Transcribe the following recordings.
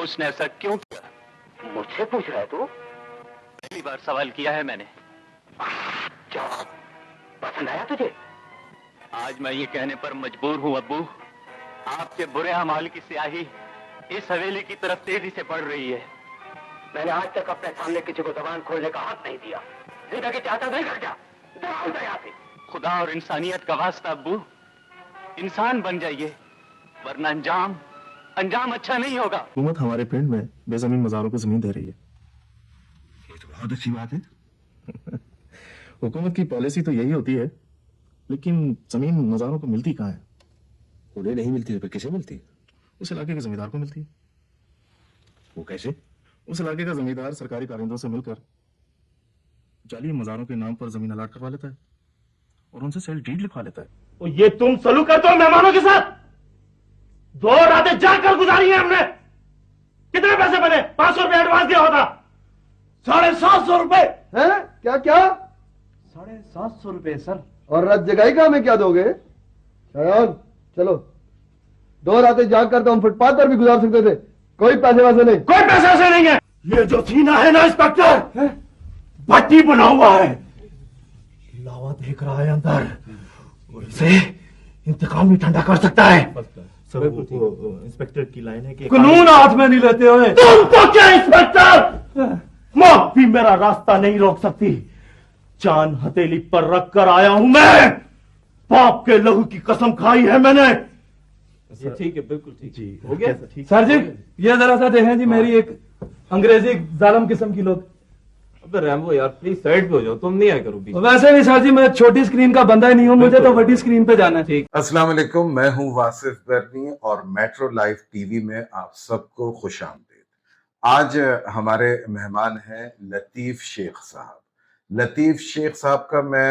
उसने ऐसा क्यों किया? मुझसे पूछ रहा है तू? पहली बार सवाल किया है मैंने। जवाब पसंद आया तुझे? आज मैं ये कहने पर मजबूर हूँ अब्बू, आपके बुरे अमाल की स्याही इस हवेली की तरफ तेजी से बढ़ रही है। मैंने आज तक अपने सामने किसी को जबान खोलने का हक नहीं दिया। जिंदगी चाहता नहीं कर क्या? यहाँ से खुदा और इंसानियत का वास्ता अब्बू, इंसान बन जाइए, वरना अंजाम अच्छा नहीं होगा। हुकूमत हमारे पिंड में बेजमीन मज़ारों को जमीन दे रही है। ये तो बहुत अच्छी बात है। हुकूमत की पॉलिसी तो यही होती है, लेकिन जमीन मज़ारों को मिलती कहाँ है? उन्हें नहीं मिलती तो फिर किसे मिलती है? उस इलाके के जमींदार को मिलती है। वो कैसे? उस इलाके का जमींदार सरकारी कारिंदों से मिलकर जाली मज़ारों के नाम पर जमीन अलाट करवा लेता है और उनसे सेल डीड लिखवा लेता है। तो ये तुम सलूक करते हो मेहमानों के साथ? 2 रातें जाकर गुजारी है हमने। कितने पैसे बने? 500 रुपए एडवांस दिया होता। 750 रुपए हैं? क्या क्या? 750 रुपए सर। और रात जगाई का हमें क्या दोगे? शायद चलो, 2 रातें जाग कर तो हम फुटपाथ पर भी गुजार सकते थे। कोई पैसे वैसे नहीं। कोई पैसे ऐसे नहीं है। ये जो सीना है ना इंस्पेक्टर, भट्टी बना हुआ है। लावा देख रहा है अंदर, और इसे इंतकाम भी ठंडा कर सकता है। सर, इंस्पेक्टर की लाइन है कि कानून हाथ में नहीं लेते हुए तुम तो क्या इंस्पेक्टर? मौत भी मेरा रास्ता नहीं रोक सकती। जान हथेली पर रख कर आया हूं मैं। बाप के लहू की कसम खाई है मैंने। ये ठीक है, बिल्कुल ठीक जी हो गया। ठीक। सर जी, ये जरा सा देखें जी, मेरी एक अंग्रेजी जालम किस्म की लोग। अबे रैम्बो यार, प्लीज साइड पे हो जाओ, तुम नहीं आया करो बीच में। वैसे भी सर जी, मैं छोटी स्क्रीन का बंदा ही नहीं हूं, मुझे तो बड़ी स्क्रीन पे जाना है। ठीक। अस्सलाम वालेकुम, मैं हूं वासिफ बर्नी और मेट्रो लाइव टीवी में आप सबको खुश आमदीद। आज हमारे मेहमान हैं लतीफ शेख साहब। लतीफ शेख साहब का मैं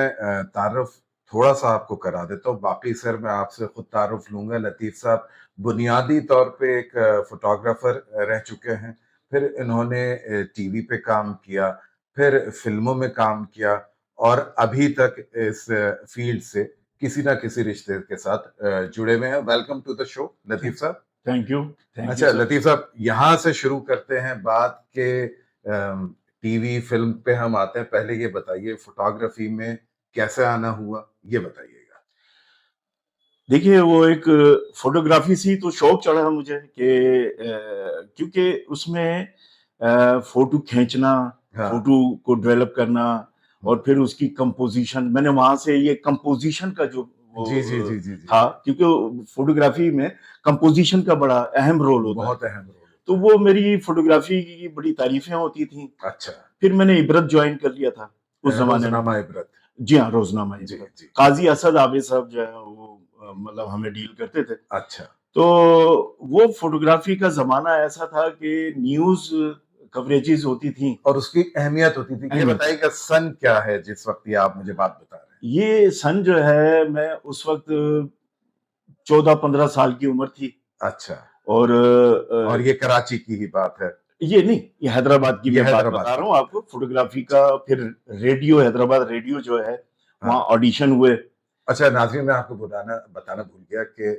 तारुफ थोड़ा सा आपको करा देता हूँ, बाकी सर मैं आपसे खुद तारुफ लूंगा। लतीफ साहब बुनियादी तौर पे एक फोटोग्राफर रह चुके हैं, फिर इन्होंने टीवी पे काम किया, फिर फिल्मों में काम किया और अभी तक इस फील्ड से किसी ना किसी रिश्ते के साथ जुड़े हुए हैं। Welcome to the show Latif Sahab. Thank you. अच्छा लतीफ साहब, यहाँ से शुरू करते हैं बात के टीवी फिल्म पे हम आते हैं। पहले ये बताइए फोटोग्राफी में कैसे आना हुआ, ये बताइएगा। देखिए, वो एक फोटोग्राफी से तो शौक चढ़ा मुझे कि क्योंकि उसमें फोटो खींचना, हाँ। फोटो को डेवलप करना और फिर उसकी कंपोजिशन, मैंने वहां से ये कंपोजिशन का जो जी जी जी जी था, क्योंकि फोटोग्राफी में कंपोजिशन का बड़ा अहम रोल होता है, बहुत अहम रोल। तो वो मेरी फोटोग्राफी की बड़ी तारीफें होती थी। अच्छा, फिर मैंने इबरत ज्वाइन कर लिया था उस जमाने में। रोजनामा इबरत। जी हाँ, रोजनामा जी इबरत। जी। काजी असद आबिद साहब जो है वो मतलब हमें डील करते थे। अच्छा, तो वो फोटोग्राफी का जमाना ऐसा था कि न्यूज कवरेजेस होती थी और उसकी अहमियत होती थी। ये अहमियत। बताइएगा सन क्या है जिस वक्त ये आप मुझे बात बता रहे हैं? ये सन जो है, मैं उस वक्त 14-15 साल की उम्र थी। अच्छा, और ये कराची की ही बात है? ये नहीं, ये हैदराबाद की ये मैं बात हैदराबाद बता रहा हूँ आपको, फोटोग्राफी का। फिर रेडियो, हैदराबाद रेडियो जो है, वहाँ ऑडिशन हुए। अच्छा नाज़रीन, मैं आपको बताना भूल गया कि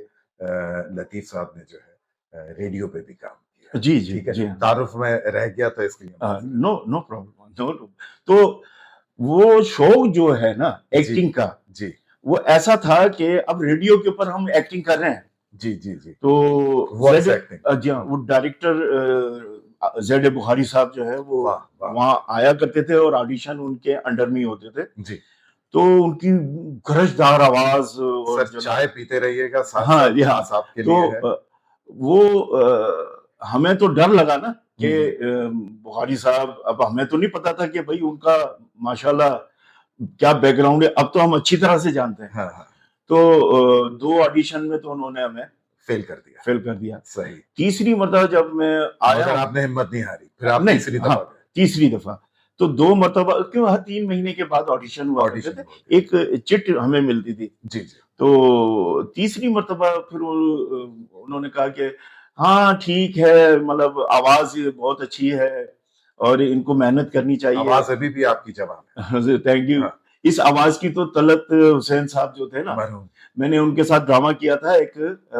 लतीफ साहब ने जो है रेडियो पे भी काम किया। जी जी ठीक है, जी। तारुफ में रह गया तो इसके लिए नो प्रॉब्लम, नो। तो वो शो जो है ना एक्टिंग का, जी वो ऐसा था कि अब रेडियो के ऊपर हम एक्टिंग कर रहे हैं। जी जी जी। तो वॉइस एक्टिंग। जी हाँ, वो डायरेक्टर ज़ेड बुखारी साहब जो है वो वाह। वहाँ आया करते थे और ऑडिशन उनके अंडर में ही होते थे। जी। तो उनकी गरजदार आवाज और सर चाय पीते रहिएगा साथ हाँ, साथ, यहाँ साहब के तो लिए है। वो हमें तो डर लगा ना कि बुखारी साहब, अब हमें तो नहीं पता था कि भाई उनका माशाल्लाह क्या बैकग्राउंड है, अब तो हम अच्छी तरह से जानते हैं। हाँ हाँ। तो 2 ऑडिशन में तो उन्होंने हमें फेल कर दिया। सही। तीसरी मरतबा जब मैं आया, आपने हिम्मत नहीं हारी, फिर आप नहीं, तीसरी हाँ, दफा गए। तीसरी दफा तो 2 मरतबा, क्यों 3 महीने के बाद ऑडिशन हुआ करते थे, एक चिट हमें मिलती थी। जी जी। तो तीसरी मरतबा फिर उन्होंने कहा कि हाँ ठीक है, मतलब आवाज बहुत अच्छी है और इनको मेहनत करनी चाहिए। आवाज अभी भी आपकी जवान है। Thank you. इस आवाज की तो तलत हुसैन साहब जो थे ना, मैंने उनके साथ ड्रामा किया था एक,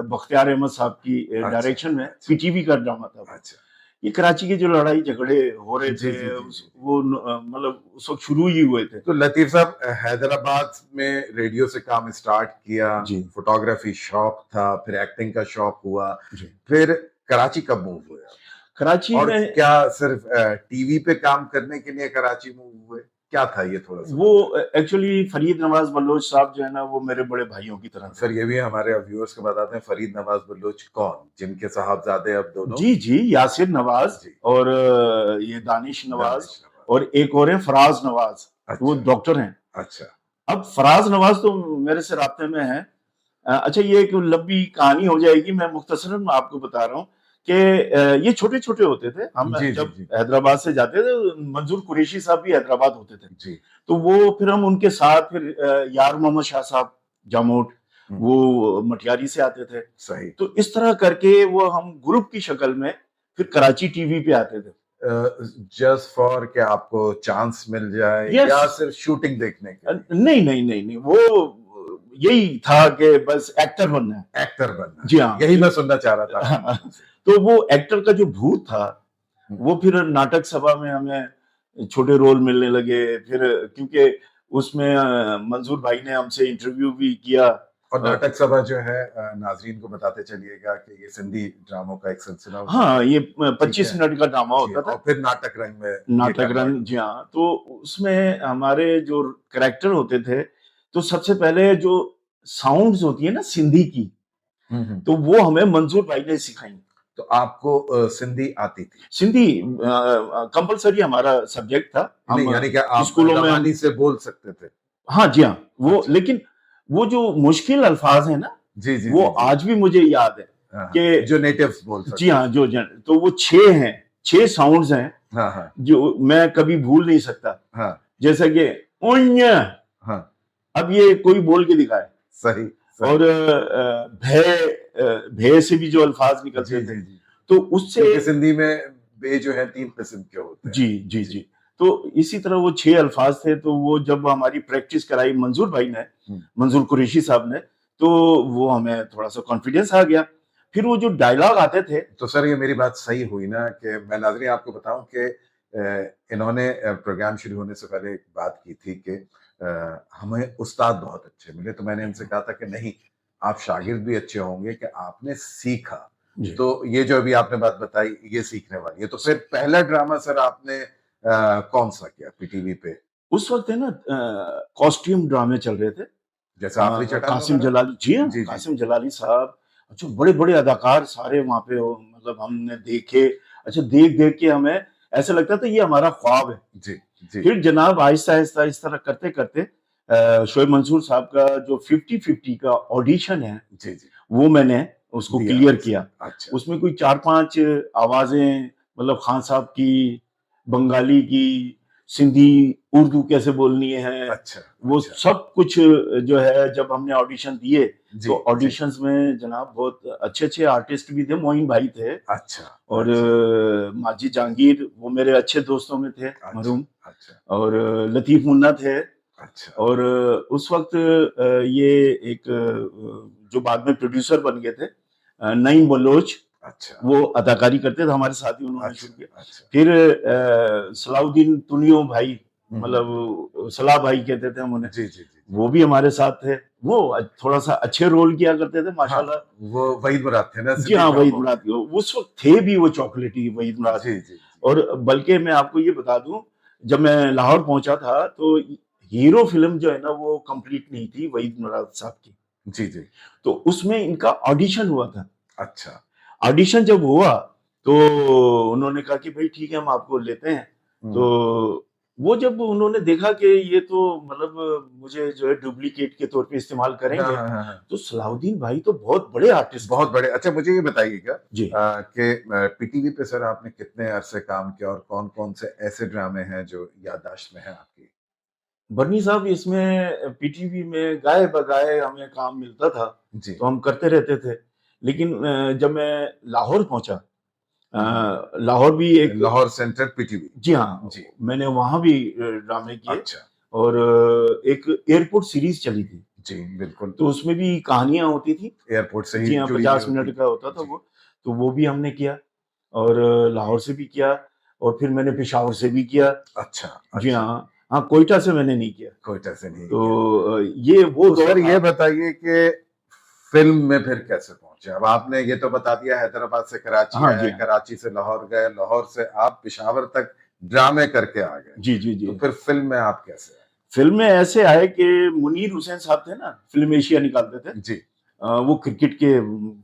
बख्तियार अहमद साहब की डायरेक्शन में, पीटीवी का ड्रामा था। अच्छा। ये कराची के जो लड़ाई झगड़े हो रहे जी, थे जी, जी, जी। वो मतलब उस वक्त शुरू ही हुए थे। तो लतीफ साहब हैदराबाद में रेडियो से काम स्टार्ट किया, जी फोटोग्राफी शौक था, फिर एक्टिंग का शौक हुआ, जी। फिर कराची कब मूव हुए आप? कराची और में क्या सिर्फ टीवी पे काम करने के लिए कराची मूव हुए? क्या था ये थोड़ा सा? वो एक्चुअली फरीद नवाज बलोच साहब जो है ना वो मेरे बड़े भाइयों की तरह थे। सर ये भी हमारे व्यूअर्स को बताते हैं, फरीद नवाज बलोच कौन, जिनके साहबजादे अब दोनों? जी जी, यासिर नवाज जी। और ये दानिश नवाज दानिश नवाज। और एक और है फराज नवाज, वो अच्छा डॉक्टर हैं। अच्छा अब फराज नवाज तो मेरे से राब्ते में है। अच्छा ये एक लंबी कहानी हो जाएगी, मैं मुख्तसरन मैं आपको बता रहा हूँ कि ये छोटे छोटे होते थे। हम जी, जी, जब जी। हैदराबाद से जाते थे, मंजूर कुरैशी साहब भी हैदराबाद होते थे, जी तो वो फिर हम उनके साथ फिर यार मोहम्मद शाह साहब जामोट, वो मटियारी से आते थे। सही। तो इस तरह करके वो हम ग्रुप की शक्ल में फिर कराची टीवी पे आते थे। जस्ट फॉर कि आपको चांस मिल जाए Yes. या सिर्फ शूटिंग देखने के लिए? नहीं नहीं नहीं नहीं, वो यही था कि बस एक्टर बनना है। एक्टर बनना? जी हाँ। यही मैं सुनना चाह रहा था। तो वो एक्टर का जो भूत था वो फिर नाटक सभा में हमें छोटे रोल मिलने लगे। फिर क्योंकि उसमें मंजूर भाई ने हमसे इंटरव्यू भी किया। और नाटक सभा जो है नाजरीन को बताते चलिएगा कि ये सिंधी ड्रामों का एक सिलसिला होता हाँ, ये है। 25 ठीक है। मिनट का ड्रामा जी, होता था। और फिर नाटक रंग में ये नाटक convert रंग, जी हाँ। तो उसमें हमारे जो कैरेक्टर होते थे, तो सबसे पहले जो साउंड्स होती है ना सिंधी की, तो वो हमें मंजूर भाई ने सिखाई। तो आपको सिंधी आती थी? सिंधी कंपलसरी हमारा सब्जेक्ट था। नहीं, यानी कि आप स्कूलों में जबानी से बोल सकते थे? हाँ जी हाँ, वो अच्छा। लेकिन वो जो मुश्किल अल्फाज है ना, जी जी वो जी, जी। आज भी मुझे याद है हाँ, कि जो नेटिव्स बोल सकते जी हाँ, जो तो वो 6 हैं, 6 साउंड्स हैं हाँ हाँ जो मैं कभी भूल नहीं सकता। हाँ जैसे कि उन्य, हाँ अब ये कोई बोल के दिखाए। सही, सही। और भय से भी जो अल्फाज निकलते जी थे, जी जी। तो उससे क्योंकि सिंधी में बे जो है 3 किस्म के होते हैं। जी जी जी। तो इसी तरह वो 6 अल्फाज थे। तो वो जब हमारी प्रैक्टिस कराई मंजूर भाई ने, मंजूर कुरैशी साहब ने, तो वो हमें थोड़ा सा कॉन्फिडेंस आ गया। फिर वो जो डायलॉग आते थे, तो सर ये मेरी बात सही हुई ना कि मैं नाज़रीन आपको बताऊं कि इन्होंने प्रोग्राम शुरू होने से पहले एक बात की थी कि हमें उस्ताद बहुत अच्छे मिले। तो मैंने इनसे कहा था कि नहीं, आप शागिर्द भी अच्छे होंगे कि आपने सीखा। तो ये जो अभी आपने बात बताई ये सीखने वाली है। तो फिर पहला ड्रामा सर आपने कौन सा किया पीटीवी पे? उस वक्त है ना कॉस्ट्यूम ड्रामे चल रहे थे, जैसे आखिरी चटान कासिम वगैरह? जलाली जी हाँ, जी, जी। कासिम जलाली साहब, अच्छा बड़े बड़े अदाकार सारे वहां पे हो, मतलब हमने देखे। अच्छा देख देख के हमें ऐसा लगता था ये हमारा ख्वाब है। जी जी फिर जनाब आहिस्ता आहिस्ता इस तरह करते करते शोएब मंसूर साहब का जो 50-50 का ऑडिशन है, जी जी वो मैंने उसको दिया। क्लियर किया। अच्छा उसमें कोई 4-5 आवाजें, मतलब खान साहब की, बंगाली की, सिंधी, उर्दू कैसे बोलनी है, अच्छा वो अच्छा। सब कुछ जो है जब हमने ऑडिशन दिए, जी, तो जी। ऑडिशंस में जनाब बहुत अच्छे अच्छे आर्टिस्ट भी थे। मोइन भाई थे अच्छा और अच्छा, माजी जहांगीर, वो मेरे अच्छे दोस्तों में थे, अच्छा, मरहूम। अच्छा और लतीफ मुन्ना थे। अच्छा और उस वक्त ये एक जो बाद में प्रोड्यूसर बन गए थे, नईम बलोच, अच्छा वो अदाकारी करते थे हमारे साथ ही, उन्होंने शुरू अच्छा किया। अच्छा। फिर सलाउद्दीन तुनियो भाई, मतलब सलाह भाई कहते थे हम उन्हें, जी जी जी। वो भी हमारे साथ थे। वो थोड़ा सा अच्छे रोल किया करते थे माशाल्लाह। वो वहीद मुराद थे ना? जी हाँ, वहीद मुराद, उस वक्त थे भी वो चॉकलेटी वहीद मुराद। जी जी। और बल्कि मैं आपको ये बता दूं, जब मैं लाहौर पहुंचा था तो हीरो फिल्म जो है ना वो कंप्लीट नहीं थी वहीद मुराद साहब की। जी जी। तो उसमें इनका ऑडिशन हुआ था। अच्छा। ऑडिशन जब हुआ तो उन्होंने कहा कि भाई ठीक है, हम आपको लेते हैं। तो वो जब उन्होंने देखा कि ये तो मतलब मुझे जो है डुप्लीकेट के तौर पे इस्तेमाल करेंगे, तो सलाउद्दीन भाई तो बहुत बड़े आर्टिस्ट, बहुत बड़े। अच्छा मुझे ये बताइएगा जी कि पीटीवी पे सर आपने कितने अरसे काम किया और कौन कौन से ऐसे ड्रामे हैं जो याददाश्त में है आपकी? बर्नी साहब, इसमें पीटीवी में गाए बगाए हमें काम मिलता था, जी तो हम करते रहते थे। लेकिन जब मैं लाहौर पहुंचा, लाहौर भी एक, लाहौर सेंट्रल पीटीवी? जी हाँ जी। मैंने वहां भी ड्रामे किए। अच्छा। और एक एयरपोर्ट सीरीज चली थी, जी बिल्कुल। तो उसमें भी कहानियां होती थी। एयरपोर्ट से ही जी हाँ, जुड़ी 50 हुई मिनट होती का होता था जी। वो, तो वो भी हमने किया। और लाहौर से भी किया, और फिर मैंने पेशावर से भी किया। अच्छा जी अच्छा, हाँ। हाँ, कोयटा से मैंने नहीं किया। कोयटा से नहीं तो किया। ये वो तो दौर सर ये था। बताइए कि फिल्म में फिर कैसे पहुंचे? अब आपने ये तो बता दिया हैदराबाद से कराची हाँ आए, जी हाँ। कराची से लाहौर गए, लाहौर से आप पेशावर तक ड्रामे करके आ गए, जी जी जी। तो फिर फिल्म में आप कैसे आए? फिल्म में ऐसे आए कि मुनीर हुसैन साहब थे ना, फिल्म एशिया निकालते थे। जी वो क्रिकेट के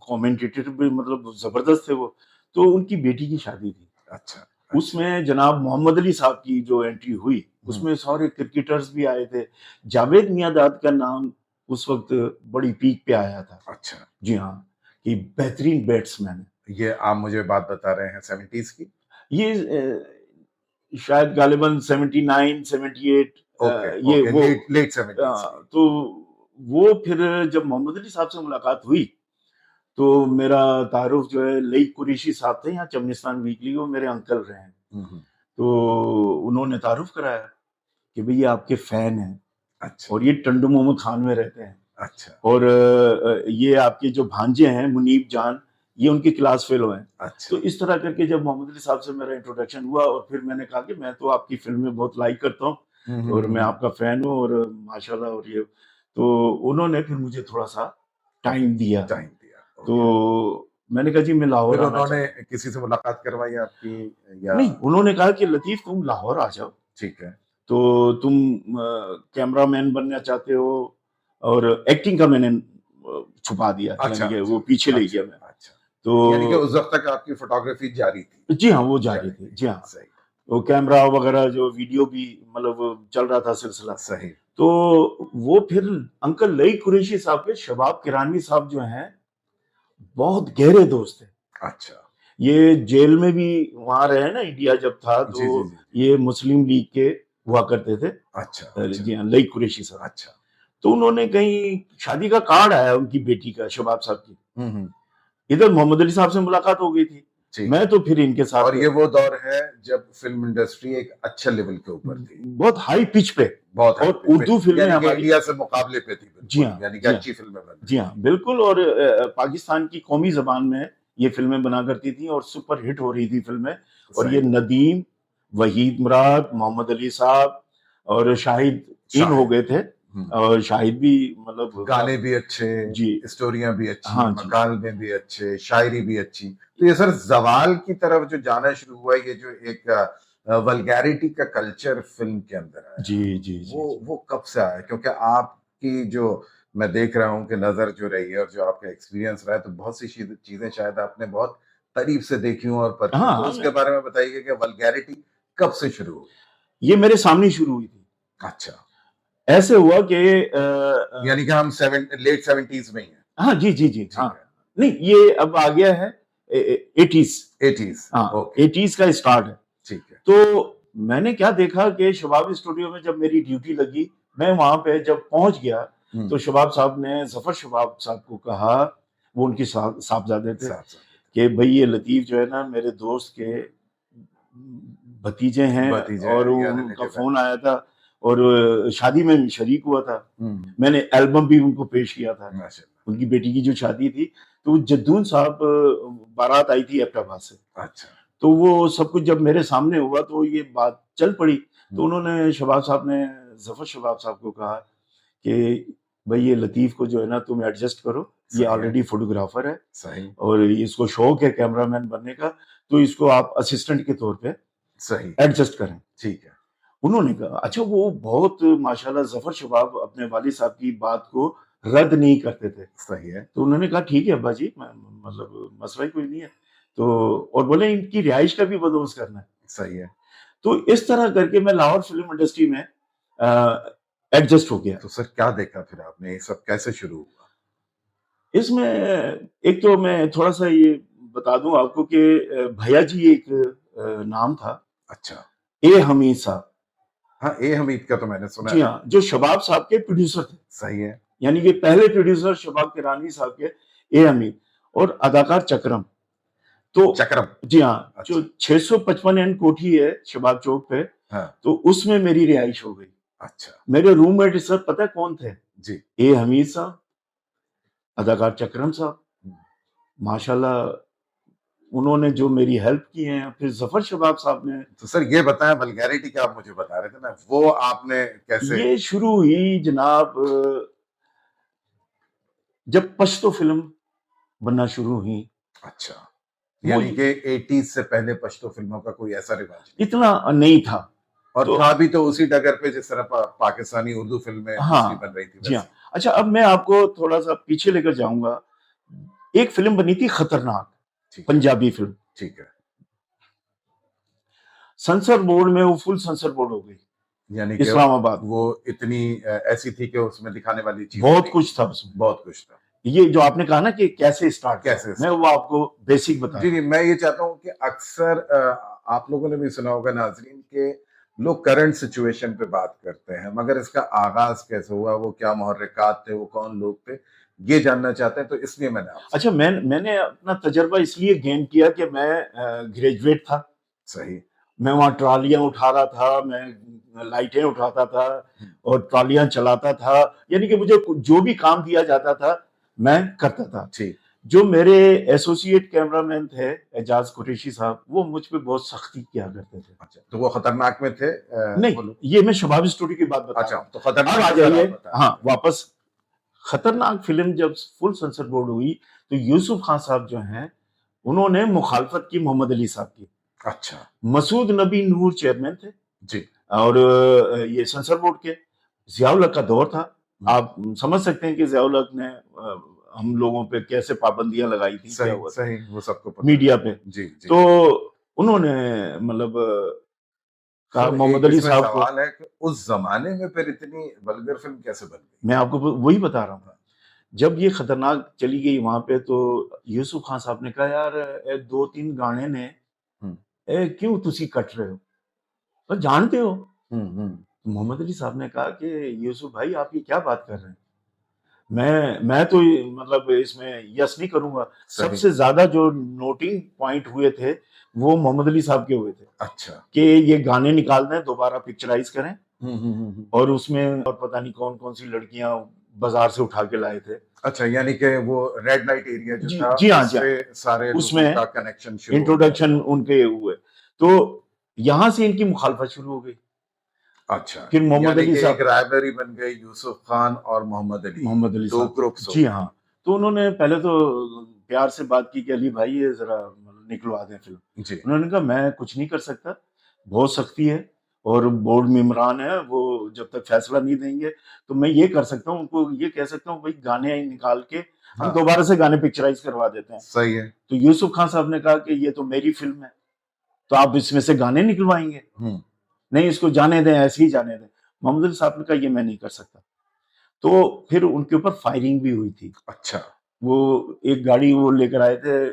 कमेंटेटर भी मतलब जबरदस्त थे वो। तो उनकी बेटी की शादी थी। अच्छा उसमें जनाब मोहम्मद अली साहब की जो एंट्री हुई, उसमें सारे क्रिकेटर्स भी आए थे। जावेद मियांदाद का नाम उस वक्त बड़ी पीक पे आया था। अच्छा, जी हाँ, कि बेहतरीन बैट्समैन। ये आप मुझे बात बता रहे हैं 70s की? ये शायद गालिबन 79 78 ओके ये ओके, वो लेट लेट 70s की। तो वो फिर जब मोहम्मद अली साहब से मुलाकात हुई, तो मेरा तारुफ जो है लई कुरैशी साहब थे यहाँ चमनिस्तान वीकली, वो मेरे अंकल रहे हैं। हम्म, तो उन्होंने तारुफ कराया कि भाई ये आपके फैन हैं, अच्छा और ये टंडू मोहम्मद खान में रहते हैं, अच्छा और ये आपके जो भांजे हैं मुनीब जान, ये उनके क्लास फेलो हैं। अच्छा, तो इस तरह करके जब मोहम्मद अली साहब से मेरा इंट्रोडक्शन हुआ, और फिर मैंने कहा कि मैं तो आपकी फिल्में बहुत लाइक करता हूँ और मैं आपका फैन हूँ, और माशाल्लाह, और ये तो उन्होंने फिर मुझे थोड़ा सा टाइम दिया। टाइम दिया। तो मैंने कहा जी मैं लाहौर फिर आना उन्होंने चाहता किसी से मुलाकात करवाई आपकी हूं। या? नहीं, उन्होंने कहा कि लतीफ तुम लाहौर आ जाओ, ठीक है। तो तुम कैमरामैन बनना चाहते हो, और एक्टिंग का मैंने छुपा दिया, अच्छा यानी कि वो पीछे ले गया मैं। अच्छा, यानी कि तो उस वक्त तक आपकी फोटोग्राफी जारी थी? जी हाँ, वो जारी थी। जी हाँ, सही वो कैमरा वगैरह जो वीडियो भी मतलब चल रहा था सिलसिला। सही। तो वो फिर अंकल लई कुरैशी साहब के शबाब किरानी साहब जो हैं, बहुत गहरे दोस्त थे। अच्छा ये जेल में भी वहां रहे ना, इंडिया जब था, जी तो जी जी। ये मुस्लिम लीग के हुआ करते थे। अच्छा अच्छा जी हाँ, लई कुरैशी साहब। अच्छा। तो उन्होंने कहीं शादी का कार्ड आया उनकी बेटी का, शबाब साहब की, हम्म, इधर मोहम्मद अली साहब से मुलाकात हो गई थी। ठीक। मैं तो फिर इनके साथ, और ये वो दौर है जब फिल्म इंडस्ट्री एक अच्छे लेवल के ऊपर थी, बहुत हाई पिच पे, बहुत और उर्दू फिल्में यानी कि हमारी इंडिया से मुकाबले पे थी बिल्कुल, जी हाँ, यानी कि जी हाँ। अच्छी फिल्में बन रही जी हाँ, बिल्कुल। और पाकिस्तान की कौमी जबान में ये फिल्में बना करती थी, और सुपर हिट हो रही थी फिल्में। और सही। ये नदीम, वहीद मुराद, मोहम्मद अली साहब और शाहिद इन हो गए थे। और शाहिद भी मतलब गाने भी अच्छे जी, स्टोरियां भी अच्छी, हाँ जी, मकालमे भी अच्छे, शायरी भी अच्छी। तो ये सर जवाल की तरफ जो जाना शुरू हुआ, ये जो एक वल्गैरिटी का कल्चर फिल्म के अंदर आया, जी जी जी, वो कब से आया? क्योंकि आपकी जो मैं देख रहा हूँ कि नजर जो रही है और जो आपका एक्सपीरियंस रहा है, तो बहुत सी चीजें शायद आपने बहुत करीब से देखी हूँ और परखी। हाँ, तो उसके बारे में बताइए कि वल्गैरिटी कब से शुरू हुई? ये मेरे सामने शुरू हुई थी। अच्छा, ऐसे हुआ कि यानी कि हम लेट 70s में ही हैं? हाँ जी जी जी, ठीक हाँ। है। नहीं, ये अब आ गया है 80s। 80s, हाँ, ओके, 80s का स्टार्ट है। ठीक है। तो मैंने क्या देखा कि शबाब स्टूडियो में जब मेरी ड्यूटी लगी, मैं वहां पे जब पहुंच गया, तो शबाब साहब ने जफर शबाब साहब को कहा, वो उनके साहबजादे थे, कि भाई ये लतीफ जो है ना, मेरे दोस्त के भतीजे हैं, और उनका फोन आया था, और शादी में शरीक हुआ था। मैंने एल्बम भी उनको पेश किया था, उनकी बेटी की जो शादी थी। तो जद्दून साहब बारात आई थी एबटाबाद से। अच्छा, तो वो सब कुछ जब मेरे सामने हुआ, तो ये बात चल पड़ी। तो उन्होंने शबाब साहब ने जफर शबाब साहब को कहा कि भाई ये लतीफ को जो है ना, तुम एडजस्ट करो, ये ऑलरेडी फोटोग्राफर है, सही, और इसको शौक है कैमरामैन बनने का, तो इसको आप असिस्टेंट के तौर पे सही एडजस्ट करें। ठीक है। उन्होंने कहा अच्छा। वो बहुत माशाल्लाह जफर शबाब अपने वालिद साहब की बात को रद्द नहीं करते थे। सही है। तो उन्होंने कहा ठीक है अब्बा जी, मतलब मसला ही कोई नहीं है। तो और बोले इनकी रिहाइश का भी बंदोबस्त करना है। सही है। तो इस तरह करके मैं लाहौर फिल्म इंडस्ट्री में एडजस्ट हो गया। तो सर क्या देखा फिर आपने, ये सब कैसे शुरू हुआ? इसमें एक तो मैं थोड़ा सा ये बता दूं आपको कि भैया जी एक नाम था। अच्छा, ए हमीद साहब। हाँ, ए हमीद का तो मैंने सुना जी है। हाँ, जो शबाब साहब के प्रोड्यूसर थे। सही है। यानी कि पहले प्रोड्यूसर शबाब किरानी साहब के ए हमीद, और अदाकार चक्रम। तो चक्रम, जी हाँ, अच्छा। जो 655 एन कोठी है शबाब चौक पे, हाँ। तो उसमें मेरी रिहाइश हो गई। अच्छा, मेरे रूममेट सर पता है कौन थे? जी, ए हमीद साहब, अदाकार चक्रम साहब। माशाल्लाह उन्होंने जो मेरी हेल्प की है, फिर जफर शबाब साहब ने, तो सर ये बताएं, वल्गैरिटी क्या आप मुझे बता रहे थे ना, वो आपने कैसे? ये शुरू हुई जनाब जब पश्तो फिल्म बनना शुरू हुई। अच्छा, यानी कि 80s से पहले पश्तो फिल्मों का कोई ऐसा रिवाज नहीं, इतना नहीं था, और तो था भी तो उसी डगर पे जिस तरह पाकिस्तानी उर्दू फिल्में हाँ, दूसरी बन रही थी जी हाँ। वैसे। अच्छा, अब मैं आपको थोड़ा सा पीछे लेकर जाऊंगा। एक फिल्म बनी थी खतरनाक, ठीक है, पंजाबी फिल्म, ठीक है, सेंसर बोर्ड में वो फुल सेंसर बोर्ड हो गई यानी कि इस्लामाबाद। वो इतनी ऐसी थी कि उसमें दिखाने वाली चीज बहुत कुछ था उसमें, बहुत कुछ था। ये जो आपने कहा ना कि कैसे स्टार्ट, कैसे मैं वो आपको बेसिक बता जी, मैं ये चाहता हूँ कि अक्सर आप लोगों ने भी सुना होगा नाजरीन के लोग करंट सिचुएशन पे बात करते हैं, मगर इसका आगाज कैसे हुआ, वो क्या मुहर्रिकात थे, वो कौन लोग थे, ये जानना चाहते हैं, तो इसलिए मैंने आपसे। अच्छा, मैंने अपना तजर्बा इसलिए गेन किया कि मैं ग्रेजुएट था। सही। मैं वहाँ ट्रालियां उठा रहा था, मैं लाइटें उठाता था और ट्रालियां चलाता था, यानी कि मुझे जो भी काम दिया जाता था मैं करता था। ठीक। जो मेरे एसोसिएट कैमरामैन थे एजाज कुरैशी साहब, वो मुझ पे बहुत सख्ती किया करते थे। अच्छा, तो वो खतरनाक में थे? नहीं, ये मैं शबाब स्टोरी की बात बता अच्छा, रहा हूं। तो खतरनाक अब आ का जाइए, जरा बताएं। हाँ, वापस खतरनाक फिल्म जब फुल सेंसर बोर्ड हुई तो यूसुफ खान साहब जो हैं उन्होंने मुखालफत की मोहम्मद अली साहब की। अच्छा, मसूद नबी नूर चेयरमैन थे जी, और ये सेंसर बोर्ड के, जियाउल हक का दौर था। आप समझ सकते हैं कि जियाउल हक ने हम लोगों पे कैसे पाबंदियां लगाई थी, क्या सही हुआ था सही, वो सबको पता मीडिया है। पे। जी जी। तो उन्होंने मतलब कहा सर, मोहम्मद एक अली इसमें साहब को। सवाल है कि उस जमाने में फिर इतनी वल्गर फिल्म कैसे बन गई? मैं आपको वही बता रहा हूँ, जब ये खतरनाक चली गई वहां पे तो यूसुफ खान साहब ने कहा यार ए 2-3 गाने ने क्यों तुसी कट रहे हो, तो जानते हो। मोहम्मद अली साहब ने कहा कि यूसुफ भाई आप ये क्या बात कर रहे हैं, मैं तो मतलब इसमें यस नहीं करूंगा। सबसे ज्यादा जो नोटिंग पॉइंट हुए थे वो मोहम्मद अली साहब के हुए थे। अच्छा, कि ये गाने निकाल दें, दोबारा पिक्चराइज करें, और उसमें और पता नहीं कौन कौन सी लड़कियां बाजार से उठा के लाए थे। अच्छा, यानी कि वो रेड लाइट एरिया जो था, जी हाँ, उससे सारे उसमें लोगों का कनेक्शन शुरू इंट्रोडक्शन उनके हुए, तो यहां से इनकी मुखालफत शुरू हो गई। अच्छा, फिर मोहम्मद अली साहब, एक राइवलरी बन गई, यूसुफ खान और मोहम्मद अली दो साहब, ग्रुप्स। जी हाँ। तो उन्होंने पहले तो प्यार से बात की कि अली भाई ये जरा निकलवा दें फिल्म जी। उन्होंने कहा मैं कुछ नहीं कर सकता, बहुत सख्ती है और बोर्ड मेंबरान है, वो जब तक फैसला नहीं देंगे तो मैं ये कर सकता हूँ, उनको ये कह सकता हूँ भाई गाने निकाल के हम दोबारा से गाने पिक्चराइज करवा देते हैं। सही है। तो यूसुफ खान साहब ने कहा कि ये तो मेरी फिल्म है, तो आप इसमें से गाने निकलवाएंगे? नहीं, इसको जाने दें, ऐसे ही जाने दें। मोहम्मद अली साहब ने कहा ये मैं नहीं कर सकता। तो फिर उनके ऊपर फायरिंग भी हुई थी। अच्छा, वो एक गाड़ी वो लेकर आए थे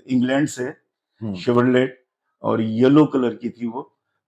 इंग्लैंड से, शेवरलेट, और येलो कलर की थी वो।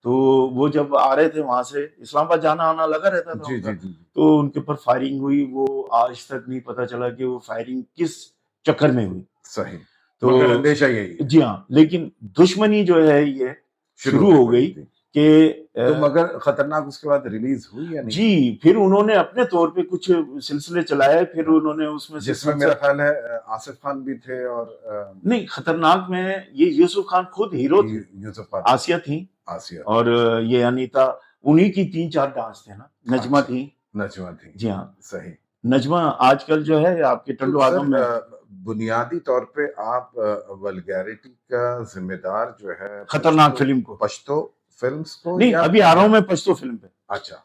तो वो जब आ रहे थे वहां से, इस्लामाबाद जाना आना लगा रहता था उनका, तो उनके ऊपर फायरिंग हुई। वो आज तक नहीं पता चला कि वो फायरिंग किस चक्कर में हुई। सही, तो अंदेशा यही है। जी हाँ, लेकिन दुश्मनी जो है ये शुरू हो गई कि तो मगर खतरनाक उसके बाद रिलीज हुई या नहीं? जी, फिर उन्होंने अपने तौर पे कुछ सिलसिले चलाए, फिर उन्होंने उसमें जिसमें मेरा ख्याल है आसिफ खान भी थे, और नहीं, खतरनाक में ये यूसुफ खान खुद हीरो थे, यूसुफ खान, आसिया थी, आसिया, और ये अनीता, उन्हीं की 3-4 डांस थे ना, नजमा थी, नजमा थी, जी हाँ, सही। नजमा आजकल जो है आपके टंडो आदम में। बुनियादी तौर पे आप वल्गैरिटी का जिम्मेदार जो है खतरनाक फिल्म को, पश्तो फिल्म्स को, नहीं अभी आ रहा हूं मैं पश्तो फिल्म पे। अच्छा,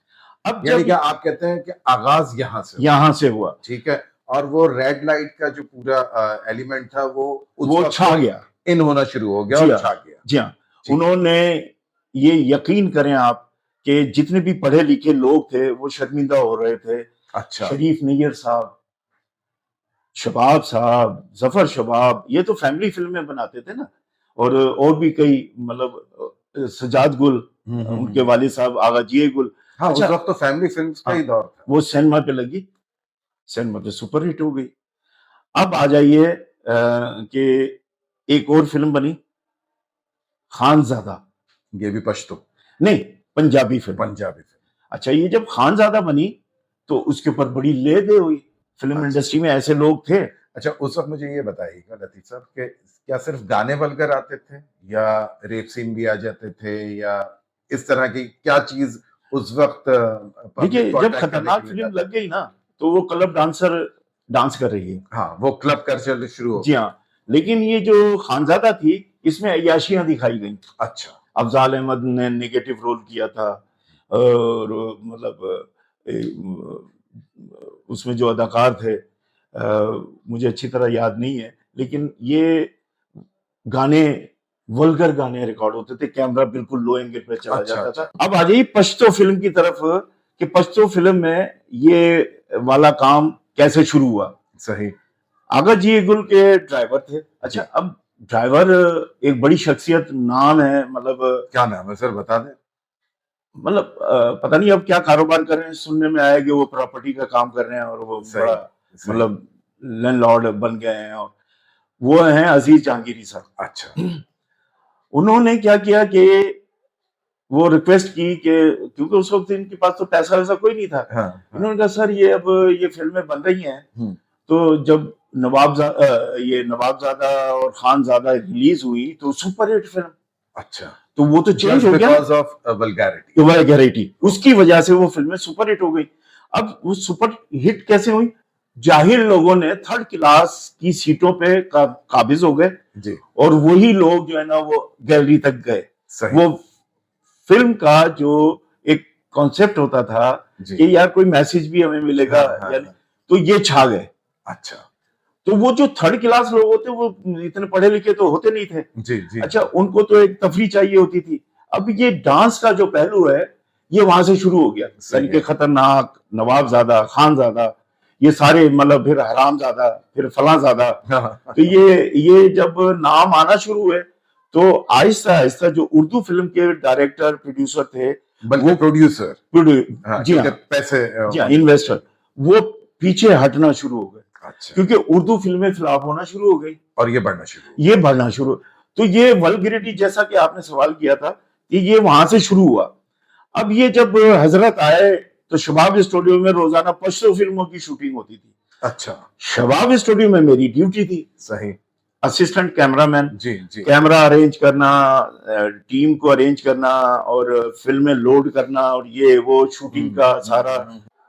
अब यानी क्या आप कहते हैं कि आगाज यहाँ से हुआ, ठीक है, और वो रेड लाइट का जो पूरा एलिमेंट था वो छा गया, इन होना शुरू हो गया और छा गया। जी हाँ, उन्होंने ये यकीन करें आप कि जितने भी पढ़े लिखे लोग थे वो शर्मिंदा हो रहे थे। अच्छा, शरीफ नैयर साहब, शबाब साहब, जफर शबाब, ये तो फैमिली फिल्में बनाते थे ना, और भी कई, मतलब सजाद गुल, उनके वालिद साहब आगा जिये गुल। हाँ, उस वक्त तो फैमिली फिल्म्स का ही दौर था। वो सिनेमा पे लगी, सिनेमा पे सुपर हिट हो गई। अब आ जाइए कि एक और फिल्म बनी खानजादा, ये भी पश्तो नहीं, पंजाबी फिल्म। अच्छा, ये जब खानजादा बनी तो उसके ऊपर बड़ी ले दे हुई। फिल्म इंडस्ट्री में ऐसे लोग थे अच्छा, उस वक्त मुझे ये बताइएगा लतीफ साहब कि क्या सिर्फ गाने वल्गर आते थे या रेप सीन भी आ जाते थे या इस तरह की क्या चीज उस वक्त देखिए, पब्लिक को जब अट्रैक्ट करने खतरनाक के लिए फिल्म जाता लग गई ना, तो वो क्लब डांसर डांस कर रही है। था? हाँ, वो क्लब कल्चर शुरू हो जी हाँ, लेकिन ये जो खानजादा थी, इसमें अय्याशियां दिखाई गई। अच्छा, अफजाल अहमद ने नेगेटिव रोल किया था, और मतलब उसमें जो अदाकार थे, मुझे अच्छी तरह याद नहीं है, लेकिन ये गाने वल्गर गाने रिकॉर्ड होते थे, कैमरा बिल्कुल लो एंगल पे चला अच्छा, जाता अच्छा। था। अब आ जाइए पश्तो फिल्म की तरफ, कि पश्तो फिल्म में ये वाला काम कैसे शुरू हुआ। सही। आगा जी गुल के ड्राइवर थे। अच्छा, अब ड्राइवर एक बड़ी शख्सियत नाम है, मतलब क्या नाम है सर, बता दें? मतलब पता नहीं अब क्या कारोबार कर रहे हैं, सुनने में आया कि वो प्रॉपर्टी का काम कर रहे हैं और वो सही, बड़ा सही। मतलब लैंडलॉर्ड बन गए हैं, और वो हैं अजीज जहांगीरी साहब। अच्छा, उन्होंने क्या किया कि वो रिक्वेस्ट की कि, क्योंकि उस वक्त इनके पास तो पैसा वैसा कोई नहीं था, हाँ, हाँ। इन्होंने कहा सर ये अब ये फिल्में बन रही हैं, तो जब ये नवाबजादा और खानजादा रिलीज हुई तो सुपरहिट फिल्म, अच्छा, तो वो तो चेंज just हो गया because of vulgarity। वल्गैरिटी, उसकी वजह से वो फिल्में सुपरहिट हो गई। अब वो सुपर हिट कैसे हुई? जाहिल लोगों ने थर्ड क्लास की सीटों पे काबिज हो गए, जी, और वही लोग जो है ना वो गैलरी तक गए। सही। वो फिल्म का जो एक कॉन्सेप्ट होता था जी। कि यार कोई मैसेज भी हमें मिलेगा, हाँ, हाँ, यानी हाँ। तो ये छा गए। अच्छा, तो वो जो थर्ड क्लास लोग होते वो इतने पढ़े लिखे तो होते नहीं थे। जी, जी। अच्छा, उनको तो एक तफरी चाहिए होती थी। अब ये डांस का जो पहलू है ये वहां से शुरू हो गया, सही यानी कि है। खतरनाक, नवाबजादा, खानजादा, ये सारे मतलब, फिर हरामजादा, फिर फलाजादा। हाँ, तो ये जब नाम आना शुरू हुए तो आहिस्ता आहिस्ता जो उर्दू फिल्म के डायरेक्टर प्रोड्यूसर थे, बल्कि वो प्रोड्यूसर, हाँ, जी क्योंकि हाँ, पैसे जी हाँ, इन्वेस्टर, वो पीछे हटना शुरू हो गए, अच्छा, क्योंकि उर्दू फिल्में फ्लॉप होना शुरू हो गई, और ये बढ़ना शुरू हुआ। ये बढ़ना शुरू। तो ये वल्गैरिटी, जैसा कि आपने सवाल किया था, कि ये वहां से शुरू हुआ। अब ये जब हजरत आए तो शबाब स्टूडियो में रोजाना 500 फिल्मों की शूटिंग होती थी। अच्छा, शबाब स्टूडियो में मेरी ड्यूटी थी, सही। असिस्टेंट कैमरामैन, जी, जी। कैमरा अरेंज करना, टीम को अरेंज करना, और फिल्में लोड करना, और ये वो शूटिंग का सारा।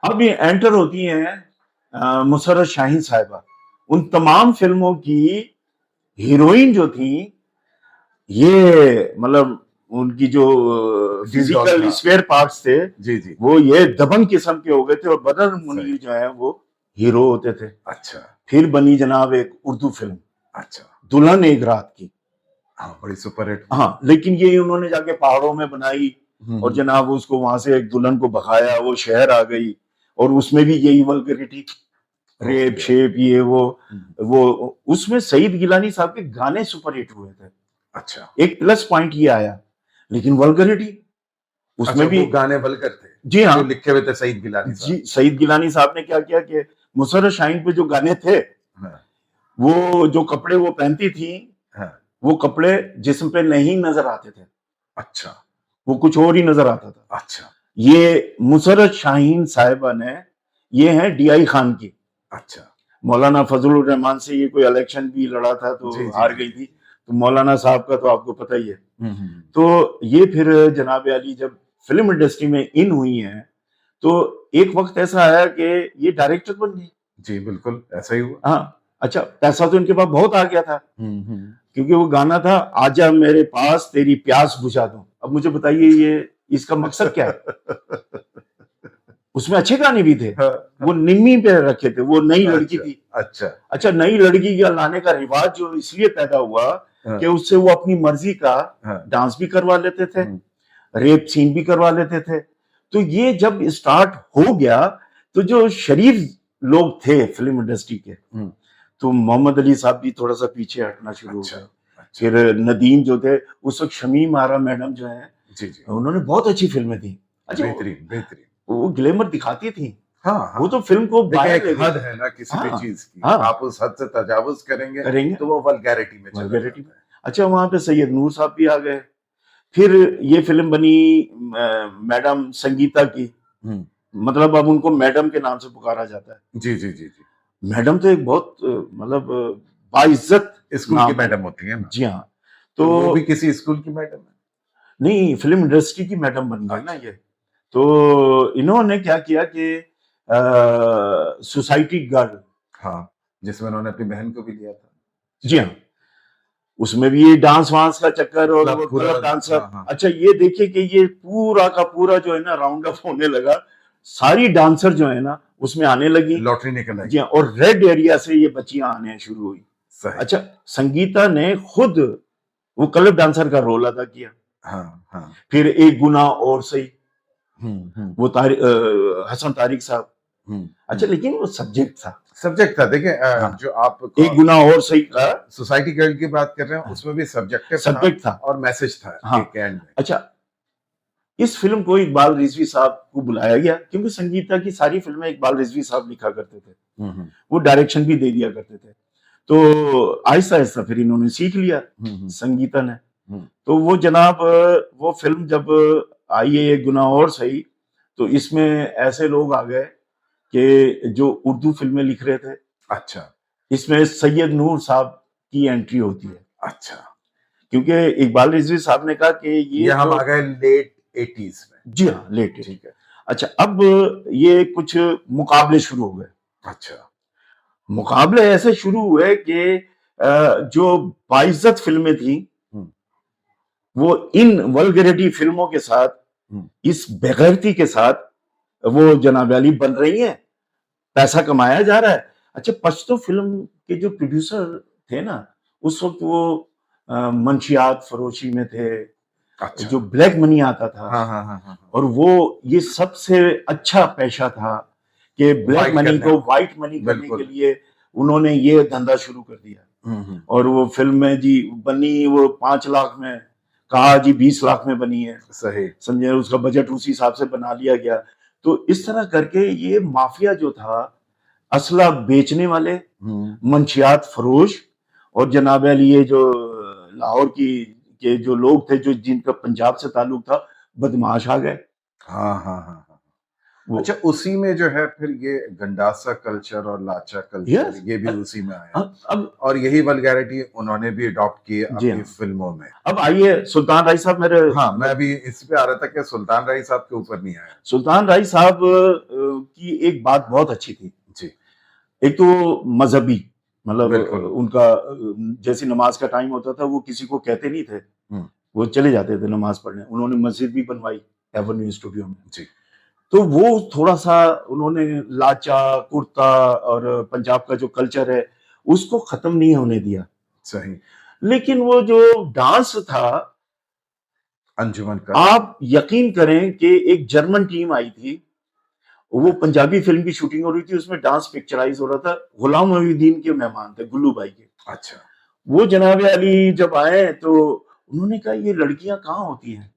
अब ये एंटर होती हैं मुसर्रत शाहीन साहिबा, उन तमाम फिल्मों की हीरोइन जो थी, ये मतलब उनकी जो फिजिकल हाँ। स्पेयर पार्ट्स थे, जी, जी। वो ये दबंग किस्म के हो गए थे, और बदर मुनीर जो है वो हीरो होते थे। अच्छा, फिर बनी जनाब एक उर्दू फिल्म, अच्छा, दुल्हन एक रात की। हाँ, बड़ी सुपरहिट। हाँ, लेकिन ये उन्होंने जाके पहाड़ों में बनाई, और जनाब उसको वहां से एक दुल्हन को भगाया, वो शहर आ गई, और उसमें भी यही वल्गैरिटी, रेप शेप, ये वो उसमें सईद गिलानी साहब के गाने सुपरहिट हुए थे। अच्छा, एक प्लस पॉइंट ये आया, लेकिन वल्गैरिटी उसमें अच्छा, भी। वो गाने वल्गर थे, जी हाँ, जो लिखे हुए थे सईद गिलानी साहब। जी, सईद गिलानी साहब ने क्या किया कि मुसर्रत शाहीन पे जो गाने थे, हाँ, वो जो कपड़े वो पहनती थी, हाँ, वो कपड़े जिस्म पे नहीं नजर आते थे, अच्छा, वो कुछ और ही नजर आता था। अच्छा, ये मुसर्रत शाहीन साहिबा ने, ये है डीआई खान की। अच्छा, मौलाना फजलुर रहमान से ये कोई इलेक्शन भी लड़ा था तो जी, जी, हार जी, गई थी, तो मौलाना साहब का तो आपको पता ही है। हम्म। तो ये फिर जनाब अली जब फिल्म इंडस्ट्री में इन हुई हैं, तो एक वक्त ऐसा आया कि ये डायरेक्टर बन गई। जी, बिल्कुल ऐसा ही हुआ। हाँ, अच्छा, पैसा तो इनके पास बहुत आ गया था, क्योंकि वो गाना था, आजा मेरे पास तेरी प्यास बुझा दूं। अब मुझे बताइए ये इसका मकसद क्या है? उसमें अच्छे गाने भी थे, वो निम्मी पे रखे थे, वो नई लड़की थी। अच्छा, अच्छा, नई लड़की का लाने का रिवाज जो इसलिए पैदा हुआ हाँ। कि उससे वो अपनी मर्जी का हाँ। डांस भी करवा लेते थे, रेप सीन भी करवा लेते थे। तो ये जब स्टार्ट हो गया, तो जो शरीफ लोग थे फिल्म इंडस्ट्री के, तो मोहम्मद अली साहब भी थोड़ा सा पीछे हटना शुरू हो गए। फिर नदीम जो थे, उस वक्त शमीम आरा मैडम जो है, जी, जी, उन्होंने बहुत अच्छी फिल्में दी। अच्छा, बेहतरीन, बेहतरीन। वो ग्लैमर दिखाती थी, हाँ, वो तो फिल्म को देखिए, बाहर एक ले गई। हद है ना किसी भी हाँ, चीज की, हाँ। आप उस हद से तजावुज करेंगे तो वो वल्गैरिटी में चला वल्गैरिटी में। जाता है। अच्छा, वहां पे सैयद नूर साहब भी आ गए। फिर ये फिल्म बनी मैडम संगीता की, मतलब अब उनको मैडम के नाम से पुकारा जाता है। जी, जी, जी, जी। मैडम तो एक बहुत मतलब बाइज्जत स्कूल नाम की है। मैडम होती है ना? जी हाँ। तो वो तो भी किसी स्कूल की मैडम है? नहीं, फिल्म इंडस्ट्री की मैडम बन गई ना अच्छा। ये। तो इन्होंने क्या किया कि सोसाइटी गर्ल, हाँ, जिसमें उन्होंने अपनी बहन को भी लिया था। जी हाँ, उसमें भी ये डांस वांस का चक्कर और क्लब वो पूरा, क्लब डांसर। हाँ, हाँ। अच्छा ये देखिए कि ये पूरा का पूरा जो है ना राउंड अप होने लगा, सारी डांसर जो है ना उसमें आने लगी। लॉटरी निकल आई। जी हाँ, और रेड एरिया से ये बच्चियां आने शुरू हुई। सही। अच्छा, संगीता ने खुद वो क्लब डांसर का रोल अदा किया। हाँ, हाँ। फिर एक गुना और सही, वो हसन तारिक साहब। हम्म। अच्छा, लेकिन वो सब्जेक्ट था। सब्जेक्ट था। देखिए हाँ। जो आप एक गुना और सही का सोसाइटी गर्ल की बात कर रहे हैं, उसमें भी सब्जेक्ट था और मैसेज था हाँ। एक एंड में। अच्छा, इस फिल्म को इकबाल रिजवी साहब को बुलाया गया क्योंकि संगीता की सारी फिल्में इकबाल रिजवी साहब लिखा करते थे, वो डायरेक्शन भी दे दिया करते थे। तो आहिस्ता आहिस्ता फिर इन्होंने सीख लिया संगीता ने। तो वो जनाब वो फिल्म जब आई है एक गुना और सही, तो इसमें ऐसे लोग आ गए कि जो उर्दू फिल्में लिख रहे थे। अच्छा। इसमें सैयद नूर साहब की एंट्री होती है। अच्छा। क्योंकि इकबाल रिजवी साहब ने कहा कि ये हम आ गए लेट 80s में। जी हाँ, लेट। ठीक है। अच्छा, अब ये कुछ मुकाबले शुरू हो गए। अच्छा। मुकाबले ऐसे शुरू हुए कि जो बाइज्जत फिल्में थी वो इन वल्गैरिटी फिल्मों के साथ, इस बेगैरती के साथ वो जनाब अली बन रही हैं, पैसा कमाया जा रहा है। अच्छा, पश्तो फिल्म के जो प्रोड्यूसर थे ना उस वक्त वो मंशियात फरोशी में थे। अच्छा। जो ब्लैक मनी आता था। हाँ, हाँ, हाँ, हाँ। और वो ये सबसे अच्छा पेशा था कि ब्लैक मनी को व्हाइट मनी करने के लिए उन्होंने ये धंधा शुरू कर दिया। और वो फिल्म में जी बनी वो 5 लाख में, कहा जी 20 लाख में बनी है। सही। समझे, उसका बजट उसी हिसाब से बना लिया गया। तो इस तरह करके ये माफिया जो था, असला बेचने वाले, मंशियात फरोश और जनाब अली ये जो लाहौर की के जो लोग थे जो जिनका पंजाब से ताल्लुक था, बदमाश आ गए। हाँ, हाँ, हाँ, हाँ। अच्छा, उसी में जो है फिर ये गंडासा कल्चर और लाचा कल्चर ये भी उसी में आया। अब और यही वल्गैरिटी उन्होंने भी अडॉप्ट की अपनी फिल्मों में। अब आइए सुल्तान राय साहब मेरे। हाँ, मैं अभी इस पे आ रहा था कि सुल्तान राय साहब के ऊपर नहीं आया। सुल्तान राय साहब की एक बात बहुत अच्छी थी जी। एक तो मजहबी, मतलब उनका जैसी नमाज का टाइम होता था वो किसी को कहते नहीं थे, वो चले जाते थे नमाज पढ़ने। उन्होंने मस्जिद भी बनवाई एवेन्यू स्टूडियो में। जी। तो वो थोड़ा सा उन्होंने लाचा कुर्ता और पंजाब का जो कल्चर है उसको खत्म नहीं होने दिया। सही। लेकिन वो जो डांस था अंजुमन का, आप यकीन करें कि एक जर्मन टीम आई थी, वो पंजाबी फिल्म की शूटिंग हो रही थी, उसमें डांस पिक्चराइज हो रहा था। गुलाम मोहिउद्दीन के मेहमान थे, गुल्लू भाई के। अच्छा। वो जनाब अली जब आए तो उन्होंने कहा ये लड़कियां कहाँ होती हैं?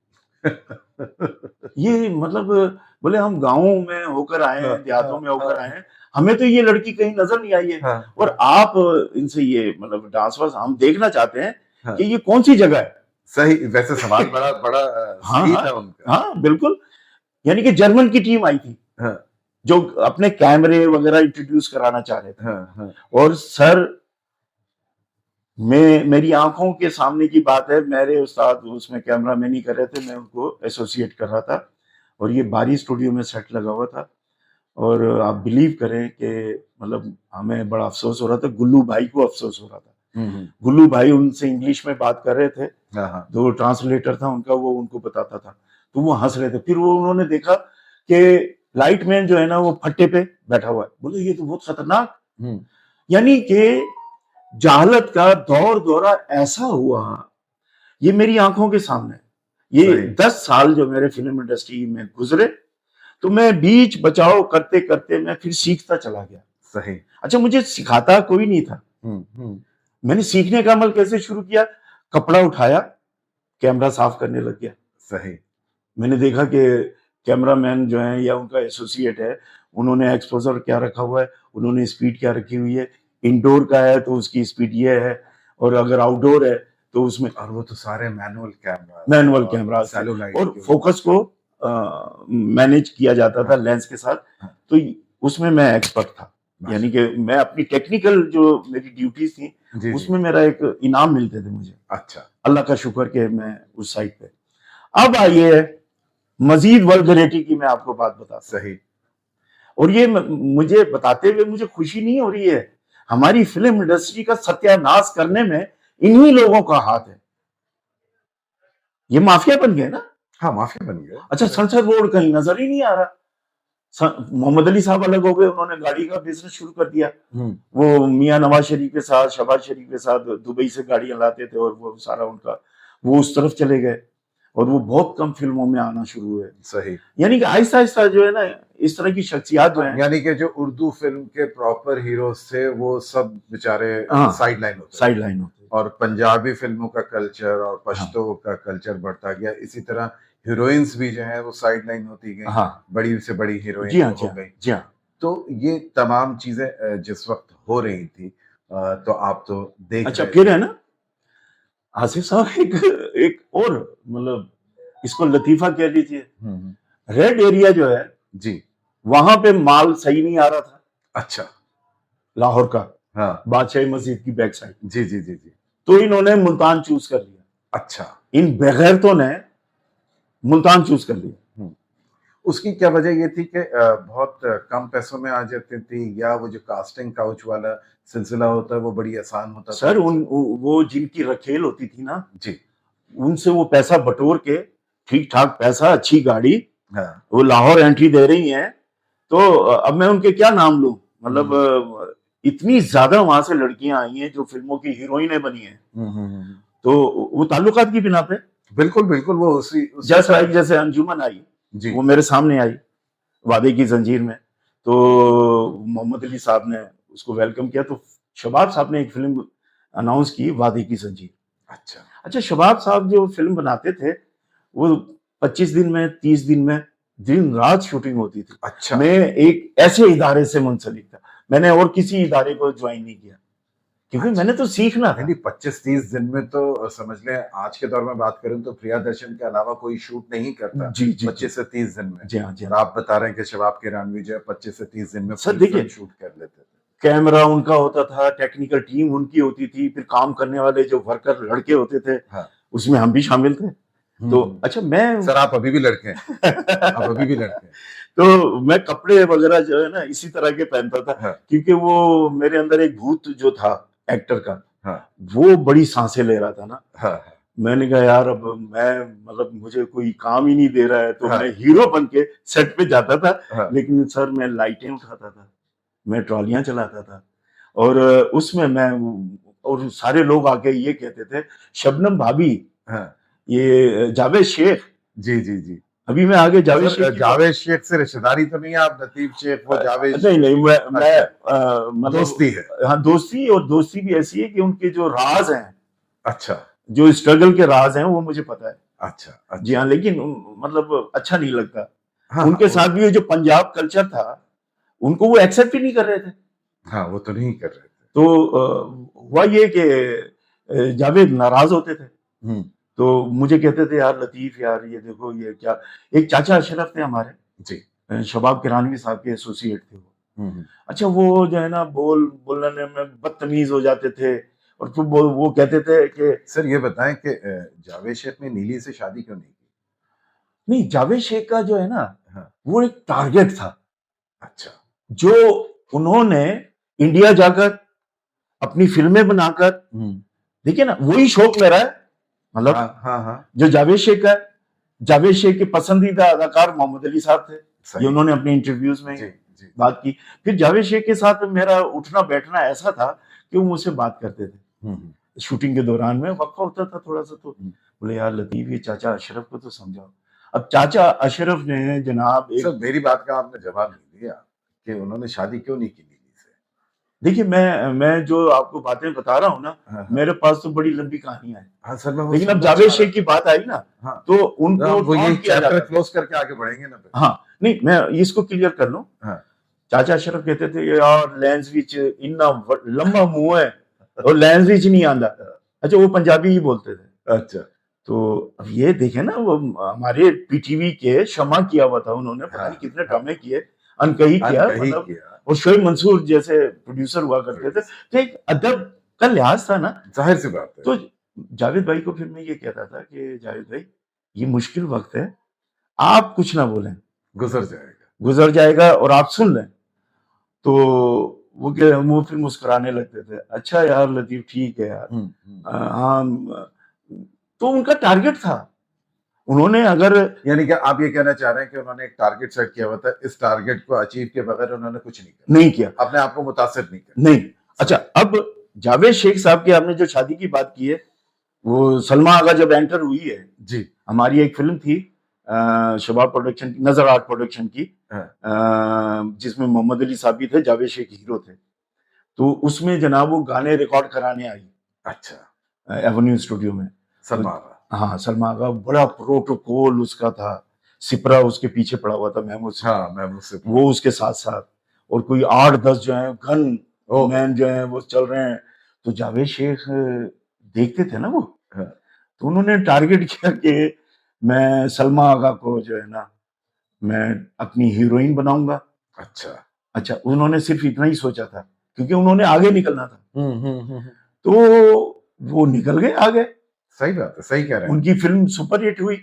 ये मतलब बोले हम गाँवों में होकर आए हैं, देहातों में होकर आए हैं, हमें तो ये लड़की कहीं नजर नहीं आई है। और आप इनसे ये मतलब डांस वांस हम देखना चाहते हैं कि ये कौन सी जगह है। सही। वैसे सवाल बड़ा बड़ा सही था उनका। हाँ बिल्कुल, यानी कि जर्मन की टीम आई थी जो अपने कैमरे वगैरह इंट्रोड्यूस कराना चाह रहे थे। और सर मेरी आंखों के सामने की बात है, मेरे उस्ताद उसमें कैमरा मैन ही कर रहे थे, मैं उनको एसोसिएट कर रहा था और ये बारी स्टूडियो में सेट लगा हुआ था। और आप बिलीव करें कि मतलब हमें बड़ा अफसोस हो रहा था, गुल्लू भाई को अफसोस हो रहा था। गुल्लू भाई उनसे इंग्लिश में बात कर रहे थे, जो ट्रांसलेटर था उनका वो उनको बताता था, तो वो हंस रहे थे। फिर वो उन्होंने देखा कि लाइट मैन जो है ना वो फट्टे पे बैठा हुआ है, बोले ये तो बहुत खतरनाक। यानी कि जहालत का दौर दौरा ऐसा हुआ, ये मेरी आंखों के सामने। ये 10 साल जो मेरे फिल्म इंडस्ट्री में गुजरे, तो मैं बीच बचाव करते करते मैं फिर सीखता चला गया। सही। अच्छा, मुझे सिखाता कोई नहीं था। मैंने सीखने का अमल कैसे शुरू किया? कपड़ा उठाया, कैमरा साफ करने लग गया। सही। मैंने देखा कि कैमरामैन जो है या उनका एसोसिएट है, उन्होंने एक्सपोजर क्या रखा हुआ है, उन्होंने स्पीड क्या रखी हुई है। इंडोर का है तो उसकी स्पीड ये है, और अगर आउटडोर है तो उसमें, और वो तो सारे मैनुअल कैमरा और फोकस को मैनेज किया जाता था लेंस के साथ। तो उसमें मैं एक्सपर्ट था। यानी कि मैं अपनी टेक्निकल जो मेरी ड्यूटीज थी जी, उसमें मेरा एक इनाम मिलते थे मुझे। अच्छा, अल्लाह का शुक्र कि मैं उस साइड पे। अब आइए मजीद वल्गरिटी की मैं आपको बात बताता हूं। सही, और ये मुझे बताते हुए मुझे खुशी नहीं हो रही है, हमारी फिल्म इंडस्ट्री का सत्यानाश करने में इन्हीं लोगों का हाथ है। ये माफिया बन गए ना। हाँ माफिया बन गया। अच्छा, संसद बोर्ड कहीं नजर ही नहीं आ रहा। मोहम्मद अली साहब अलग हो गए, उन्होंने गाड़ी का बिजनेस शुरू कर दिया। वो मियां नवाज शरीफ के साथ, शहबाज शरीफ के साथ दुबई से गाड़ियां लाते थे और वो सारा उनका वो उस तरफ चले गए और वो बहुत कम फिल्मों में आना शुरू हुए। सही, यानी कि आहिस्ता आहिस्ता जो है ना इस तरह की शख्सियात जो है, यानी कि जो उर्दू फिल्म के प्रॉपर हीरोज थे वो सब बेचारे हाँ, साइड लाइन होते साइड लाइन होते। और पंजाबी फिल्मों का कल्चर और पश्तो का कल्चर बढ़ता गया। इसी तरह हीरोइंस भी जो है वो साइड लाइन होती गई, हाँ, बड़ी से बड़ी हीरोइन जी हाँ, हो गई। जी हाँ। तो ये तमाम चीजें जिस वक्त हो रही थी तो आप तो देख अच्छा, रहे फिर है ना आसिफ साहब एक और मतलब इसको लतीफा कह लीजिए, रेड एरिया जो है जी, वहां पे माल सही नहीं आ रहा था। अच्छा, लाहौर का, हाँ, बादशाही मस्जिद की बैक साइड। जी जी जी जी, तो इन्होंने मुल्तान चूज कर लिया। अच्छा, इन बेगैरतों ने मुल्तान चूज कर लिया। उसकी क्या वजह ये थी कि बहुत कम पैसों में आ जाती थी, या वो जो कास्टिंग काउच वाला सिलसिला होता है वो बड़ी आसान होता था? सर वो जिनकी रखेल होती थी ना जी, उनसे वो पैसा बटोर के ठीक ठाक पैसा, अच्छी गाड़ी, हाँ, वो लाहौर एंट्री दे रही हैं। तो अब मैं उनके क्या नाम लूं, मतलब इतनी ज्यादा वहां से लड़कियां आई हैं जो फिल्मों की हीरोइनें बनी हैं। तो वो ताल्लुकात की बिना पे बिल्कुल बिल्कुल, वो जस्ट लाइक जैसे अंजुमन आई जी, वो मेरे सामने आई वादे की जंजीर में, तो मोहम्मद अली साहब ने उसको वेलकम किया। तो शबाब साहब ने एक फिल्म अनाउंस की, वादे की जंजीर। अच्छा, शबाब साहब जो फिल्म बनाते थे वो 25 दिन में, 30 दिन में, दिन रात शूटिंग होती थी। अच्छा, मैं एक ऐसे इदारे से मुंसलिक था, मैंने और किसी इदारे को ज्वाइन नहीं किया क्योंकि मैंने तो सीखना था। 25-30 दिन में तो समझ लें, आज के दौर में बात करें तो प्रियदर्शन के अलावा कोई शूट नहीं करता जी जी 25 से 30 दिन में। जी हाँ, जी और हाँ। आप बता रहे हैं कि शबाब किरानवी जो है 25 से 30 दिन में सर पूरी देखिए, फिल्म शूट कर लेते थे। कैमरा उनका होता था, टेक्निकल टीम उनकी होती थी, फिर काम करने वाले जो वर्कर लड़के होते थे, हाँ, उसमें हम भी शामिल थे। तो अच्छा, मैं सर आप अभी भी लड़के हैं आप अभी भी लड़के हैं। तो मैं कपड़े वगैरह जो है ना इसी तरह के पहनता था, हाँ, क्योंकि वो मेरे अंदर एक भूत जो था एक्टर का, हाँ, वो बड़ी सांसें ले रहा था ना। हाँ, मैंने कहा यार अब मैं मतलब मुझे कोई काम ही नहीं दे रहा है, तो हाँ, मैं हीरो बन के सेट पे जाता था। हाँ, लेकिन सर मैं लाइटें उठाता था, मैं ट्रॉलियां चलाता था, और उसमें मैं, और सारे लोग आके ये कहते थे शबनम भाभी, हाँ, ये जावेद शेख। जी जी जी, अभी मैं आगे जावेद शेख जावेद शेख से रिश्तेदारी तो नहीं है आप? लतीफ शेख वो जावेद नहीं नहीं, मैं अच्छा, मतलब दोस्ती है। हाँ, दोस्ती, और दोस्ती भी ऐसी है कि उनके जो राज हैं, अच्छा, जो स्ट्रगल के राज हैं, वो मुझे पता है। अच्छा, अच्छा, जी हाँ, लेकिन मतलब अच्छा नहीं लगता। हाँ, उनके साथ भी ये जो पंजाब कल्चर था उनको वो एक्सेप्ट ही नहीं कर रहे थे। हाँ, वो तो नहीं कर रहे थे। तो हुआ ये कि जावेद नाराज होते थे, तो मुझे कहते थे यार लतीफ यार ये देखो ये क्या। एक चाचा अशरफ थे हमारे जी, शबाब किरानवी साहब के एसोसिएट थे वो। अच्छा, वो जो है ना बोलने में बदतमीज हो जाते थे, और फिर वो कहते थे कि सर ये बताएं कि जावेद शेख ने नीली से शादी क्यों नहीं की? नहीं, जावेद शेख का जो है ना, हाँ, वो एक टारगेट था। अच्छा, जो उन्होंने इंडिया जाकर अपनी फिल्में बनाकर, देखिए ना वही शौक मेरा है, मतलब हाँ, हाँ, हाँ, जो जावेद शेख का, जावेद शेख के पसंदीदा अदाकार मोहम्मद अली साहब थे, सही, ये उन्होंने अपने इंटरव्यूज में जी, जी, बात की। फिर जावेद शेख के साथ मेरा उठना बैठना ऐसा था कि वो मुझसे बात करते थे शूटिंग के दौरान में, वक्फा होता था थोड़ा सा, तो बोले यार लतीफ ये चाचा अशरफ को तो समझाओ। अब चाचा अशरफ ने जनाब सर मेरी बात का आपने जवाब नहीं दिया कि उन्होंने शादी क्यों नहीं की नीली से। देखिए, मैं जो आपको बातें बता रहा हूँ ना, हाँ, मेरे पास तो बड़ी लंबी कहानियां हैं। हाँ सर, मैं लेकिन अब जावेद शेख की बात आई ना, हाँ, तो उनको वो ये taunt किया चैप्टर जाता था। क्लोज करके आगे बढ़ेंगे ना फिर। हाँ, नहीं मैं इसको क्लियर कर लूं। हाँ, चाचा अशरफ कहते थे यार लेंस विच इन्ना लंबा मुंह है और लेंस विच नहीं आंदा। अच्छा, वो पंजाबी ही बोलते थे। अच्छा, तो अब ये देखे ना, वो हमारे पीटीवी के शमा किया हुआ था उन्होंने, पता नहीं कितने ड्रामे किए, अनकही किया, अनकही मतलब किया। और शोएब मंसूर जैसे प्रोड्यूसर हुआ करते थे, तो एक अदब का लिहाज था ना। जाहिर सी बात है। तो जावेद भाई को फिर मैं ये कहता था कि जावेद भाई ये मुश्किल वक्त है, आप कुछ ना बोलें, गुजर जाएगा और आप सुन लें। तो वो फिर मुस्कुराने लगते थे, अच्छा यार लतीफ ठीक है यार। हाँ, तो उनका टारगेट था, उन्होंने अगर, यानी कि आप ये कहना चाह रहे हैं कि उन्होंने एक टारगेट सेट किया हुआ था, इस टारगेट को अचीव किए बगैर उन्होंने कुछ नहीं किया, अपने आप को मुतासिर नहीं किया। नहीं। अच्छा, अब जावेद शेख साहब की आपने जो शादी की बात की है, वो सलमा आगा जब एंटर हुई है जी, हमारी एक फिल्म थी शबाब प्रोडक्शन की, नजर आर्ट प्रोडक्शन की, जिसमें मोहम्मद अली साहब भी थे, जावेद शेख हीरो थे। तो उसमें जनाब वो गाने रिकॉर्ड कराने आई, अच्छा, एवेन्यू स्टूडियो में, सलमा आगा। हाँ सलमा आगा, बड़ा प्रोटोकॉल उसका था, सिपरा उसके पीछे पड़ा हुआ था, महमूद से, हाँ, महमूद से, वो उसके साथ साथ, और कोई 8-10 जो है गन मैन जो है वो चल रहे हैं। तो जावेद शेख देखते थे ना वो, तो उन्होंने टारगेट किया कि मैं सलमा आगा को जो है ना मैं अपनी हीरोइन बनाऊंगा। अच्छा, उन्होंने सिर्फ इतना ही सोचा था, क्योंकि उन्होंने आगे निकलना था। तो वो निकल गए आगे। सही बात है, सही कह रहे हैं। उनकी फिल्म सुपर हिट हुई।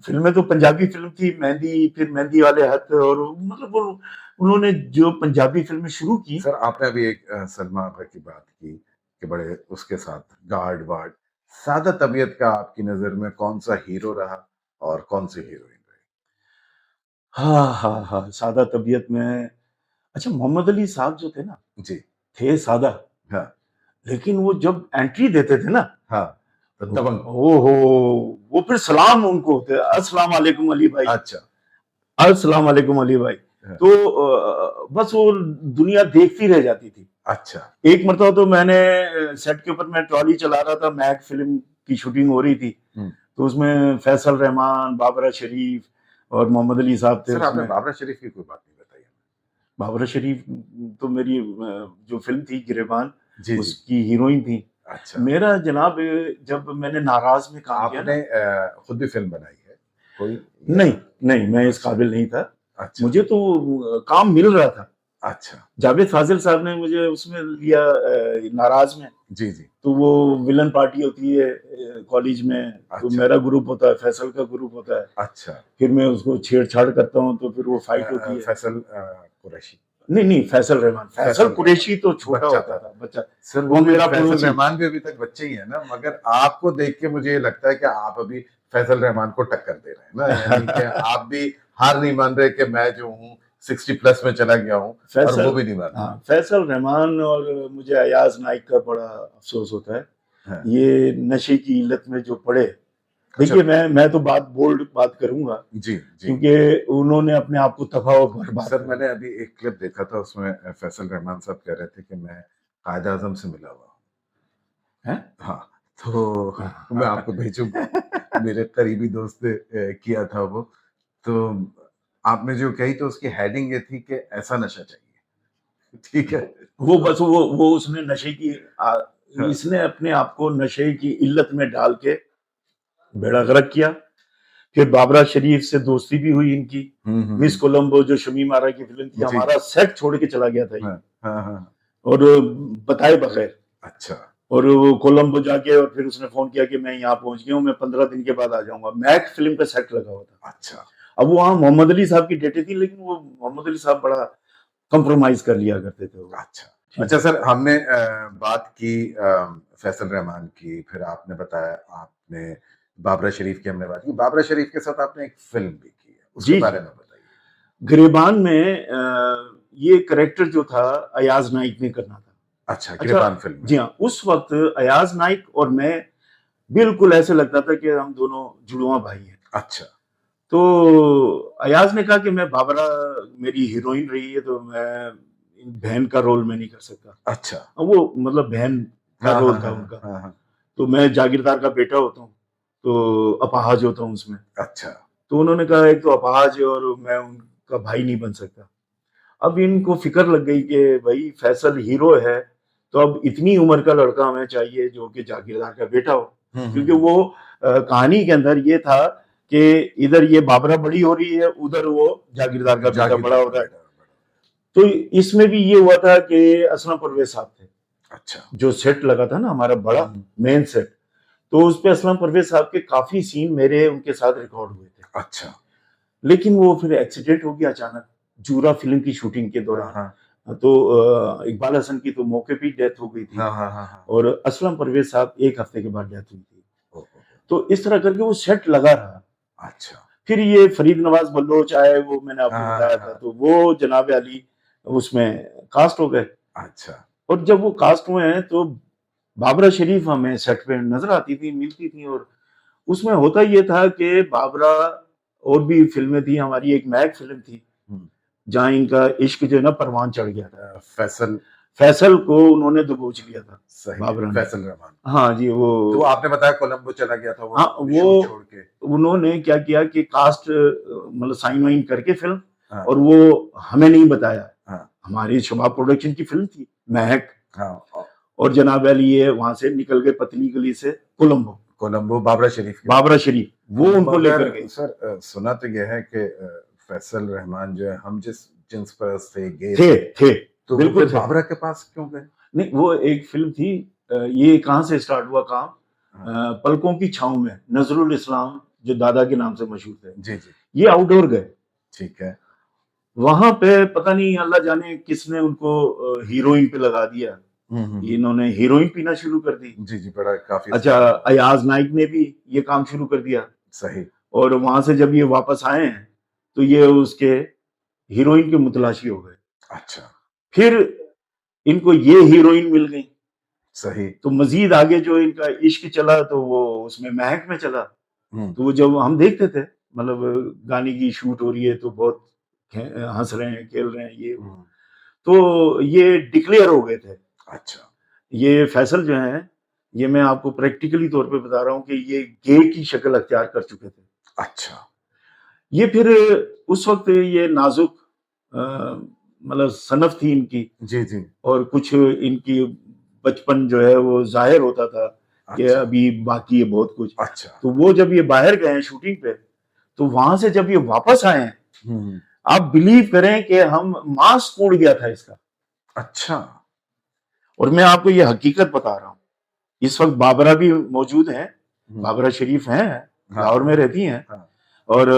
फिल्में तो पंजाबी फिल्म थी, मेहंदी, फिर मेहंदी वाले हाथ, और मतलब उन्होंने जो पंजाबी फिल्में शुरू की। सर आपने अभी एक सलमा आगा की बात की कि बड़े उसके साथ गार्ड वार्ड, सादा तबीयत का आपकी नजर में कौन सा हीरो रहा और कौन सी हीरोइन रही? हाँ, सादा तबीयत में, अच्छा मोहम्मद अली साहब जो थे ना जी, थे सादा, हाँ, लेकिन वो जब एंट्री देते थे ना, हाँ, तो दबंग, ओहो, वो फिर सलाम उनको होते, अस्सलाम वालेकुम अली भाई। अच्छा, अस्सलाम वालेकुम अली भाई। तो बस वो दुनिया देखती रह जाती थी। अच्छा, एक मरतबा तो मैंने सेट के ऊपर मैं ट्रॉली चला रहा था, मैक फिल्म की शूटिंग हो रही थी, तो उसमें फैसल रहमान, बाबरा शरीफ और मोहम्मद अली साहब थे। सर आपने बाबरा शरीफ की कोई बात नहीं बताई? बाबरा शरीफ तो मेरी जो फिल्म थी गिरेबान, जी, उसकी हीरोइन थी। अच्छा, मेरा जनाब जब मैंने नाराज में काम किया, आपने खुद भी फिल्म बनाई है कोई? नहीं, मैं इस काबिल नहीं था। अच्छा, मुझे तो काम मिल रहा था। अच्छा, जावेद फाजिल साहब ने मुझे उसमें लिया नाराज में। जी, तो वो विलन पार्टी होती है कॉलेज में, तो मेरा ग्रुप होता है, फैसल का ग्रुप होता है। अच्छा, फिर मैं उसको छेड़छाड़ करता हूँ, तो फिर वो फाइट होती है। फैसल कुरैशी? नहीं, फैसल रहमान। फैसल कुरैशी तो छोटा होता था बच्चा। सर वो मेरा फैसल रहमान भी अभी तक बच्चे ही है ना, मगर आपको देख के मुझे ये लगता है कि आप अभी फैसल रहमान को टक्कर दे रहे हैं ना, यानी कि आप भी हार नहीं मान रहे कि मैं जो हूँ 60+ में चला गया हूँ, और वो भी नहीं मान रहे। हाँ, फैसल रहमान और मुझे अयाज नाइक का बड़ा अफसोस होता है। हाँ। ये नशे की इल्लत में जो पड़े, देखिए मैं तो बोल्ड बात करूंगा जी, क्योंकि उन्होंने अपने आप को तबाह और बर्बाद। सर मैंने अभी एक क्लिप देखा था, उसमें फैसल रहमान साहब कह रहे थे कि मैं कायद आजम से मिला हुआ हूँ। हाँ, तो मैं आपको भेजूंगा, मेरे करीबी दोस्त ने किया था वो। तो आपने जो कही तो उसकी हेडिंग ये थी कि ऐसा नशा चाहिए, ठीक है। वो बस वो उसने नशे की इसने अपने आप को नशे की इल्लत में डाल के बेड़ा गर्क किया। फिर बाबरा शरीफ से दोस्ती भी हुई इनकी। मिस कोलंबो जो शमीम आरा की फिल्म थी, हमारा सेट छोड़ के चला गया था ये, और बताए बगैर। अच्छा, और वो कोलंबो जाके और फिर उसने फोन किया कि मैं यहाँ पहुंच गया हूँ, मैं 15 दिन के बाद आ जाऊंगा। मैक फिल्म पे सेट लगा हुआ था। अच्छा, अब वो वहाँ मोहम्मद अली साहब की डेटे थी, लेकिन वो मोहम्मद अली साहब बड़ा कंप्रोमाइज कर लिया करते थे वो। अच्छा सर, हमने बात की फैसल रहमान की, फिर आपने बताया आपने बाबरा शरीफ की, हमने बात की बाबरा शरीफ के साथ आपने एक फिल्म भी की है, उसके बारे में बताइए। गिरेबान में ये कैरेक्टर जो था अयाज नाइक ने करना था। अच्छा, गिरेबान फिल्म। जी हाँ, उस वक्त अयाज नाइक और मैं बिल्कुल ऐसे लगता था कि हम दोनों जुड़वा भाई हैं। अच्छा, तो अयाज ने कहा कि मैं बाबरा मेरी हीरोइन रही है, तो मैं बहन का रोल में नहीं कर सकता। अच्छा, वो मतलब बहन का रोल था उनका। तो मैं जागीरदार का बेटा होता हूँ, तो अपाहज होता हूँ उसमें। अच्छा, तो उन्होंने कहा एक तो अपाहज है और मैं उनका भाई नहीं बन सकता। अब इनको फिक्र लग गई कि भाई फैसल हीरो है, तो अब इतनी उम्र का लड़का हमें चाहिए जो कि जागीरदार का बेटा हो। क्योंकि वो कहानी के अंदर ये था कि इधर ये बाबरा बड़ी हो रही है, उधर वो जागीरदार का बेटा बड़ा हो रहा है। तो इसमें भी ये हुआ था कि असलम परवेज साहब थे, अच्छा। जो सेट लगा था ना हमारा बड़ा मेन सेट, तो उस पे असलम परवेज साहब के काफी सीन मेरे उनके साथ रिकॉर्ड हुए थे। अच्छा। लेकिन वो फिर एक्सीडेंट हो गया अचानक जूरा फिल्म की शूटिंग के दौरान। हाँ। तो इकबाल हसन की तो मौके पे डेथ हो गई थी। हाँ। और असलम परवेज साहब एक हफ्ते के बाद डेथ हुई थी। ओहो। तो इस तरह करके वो सेट लगा रहा। अच्छा। फिर ये फरीद नवाज बल्लोच आए, वो मैंने आपको हाँ, बताया था, तो वो जनाब अली उसमें कास्ट हो गए। अच्छा। और जब वो कास्ट हुए हैं तो बाबरा शरीफ हमें सेट पे नजर आती थी, मिलती थी। और उसमें होता ये था कि बाबरा और भी फिल्में थी हमारी, एक महक फिल्म थी जहां इनका इश्क जो है ना परवान चढ़ गया था। फैसल को उन्होंने दबोच लिया था। सही, बाबरा फैसल रहमान। हाँ जी, वो तो आपने बताया कोलंबो चला गया था वो। हाँ, वो छोड़ के उन्होंने क्या किया कि कास्ट मतलब साइन वाइन करके फिल्म, हाँ। और वो हमें नहीं बताया। हाँ। हमारी शबाब प्रोडक्शन की फिल्म थी महक। हाँ। और जनाब अली ये वहां से निकल गए पतली गली से कोलंबो बाबरा शरीफ वो उनको लेकर गए। सर सुना तो यह है कि फैसल रहमान जो है हम जिस पर से गए थे तो बिल्कुल फिर बाबरा के पास क्यों गए? नहीं, वो एक फिल्म थी, ये कहाँ से स्टार्ट हुआ काम, पलकों की छांव में, नजरुल इस्लाम जो दादा के नाम से मशहूर थे, जी। ये आउटडोर गए। ठीक है। वहां पे पता नहीं अल्लाह जाने किसने उनको हीरोइन पे लगा दिया। इन्होंने हीरोइन पीना शुरू कर दी। जी बड़ा काफी। अच्छा, अयाज नाइक ने भी ये काम शुरू कर दिया। सही। और वहां से जब ये वापस आए हैं तो ये उसके हीरोइन के मुतलाशी हो गए। अच्छा। फिर इनको ये हीरोइन मिल गई। सही। तो मजीद आगे जो इनका इश्क चला तो वो उसमें महक में चला। तो वो जब हम देखते थे, मतलब गाने की शूट हो रही है तो बहुत हंस रहे हैं, खेल रहे हैं, ये तो ये डिक्लेयर हो गए थे। अच्छा। ये फैसल जो है, ये मैं आपको प्रैक्टिकली तौर पे बता रहा हूँ कि ये गे की शक्ल अख्तियार कर चुके थे। अच्छा। ये फिर उस वक्त ये नाजुक मतलब सनफ थी इनकी। जी। और कुछ इनकी बचपन जो है वो जाहिर होता था कि अभी बाकी है बहुत कुछ। अच्छा। तो वो जब ये बाहर गए हैं शूटिंग पे, तो वहां से जब ये वापस आए हैं, आप बिलीव करें कि हम मास्क टूट गया था इसका। अच्छा। और मैं आपको ये हकीकत बता रहा हूँ, इस वक्त बाबरा भी मौजूद हैं, बाबरा शरीफ हैं, लाहौर में रहती हैं। और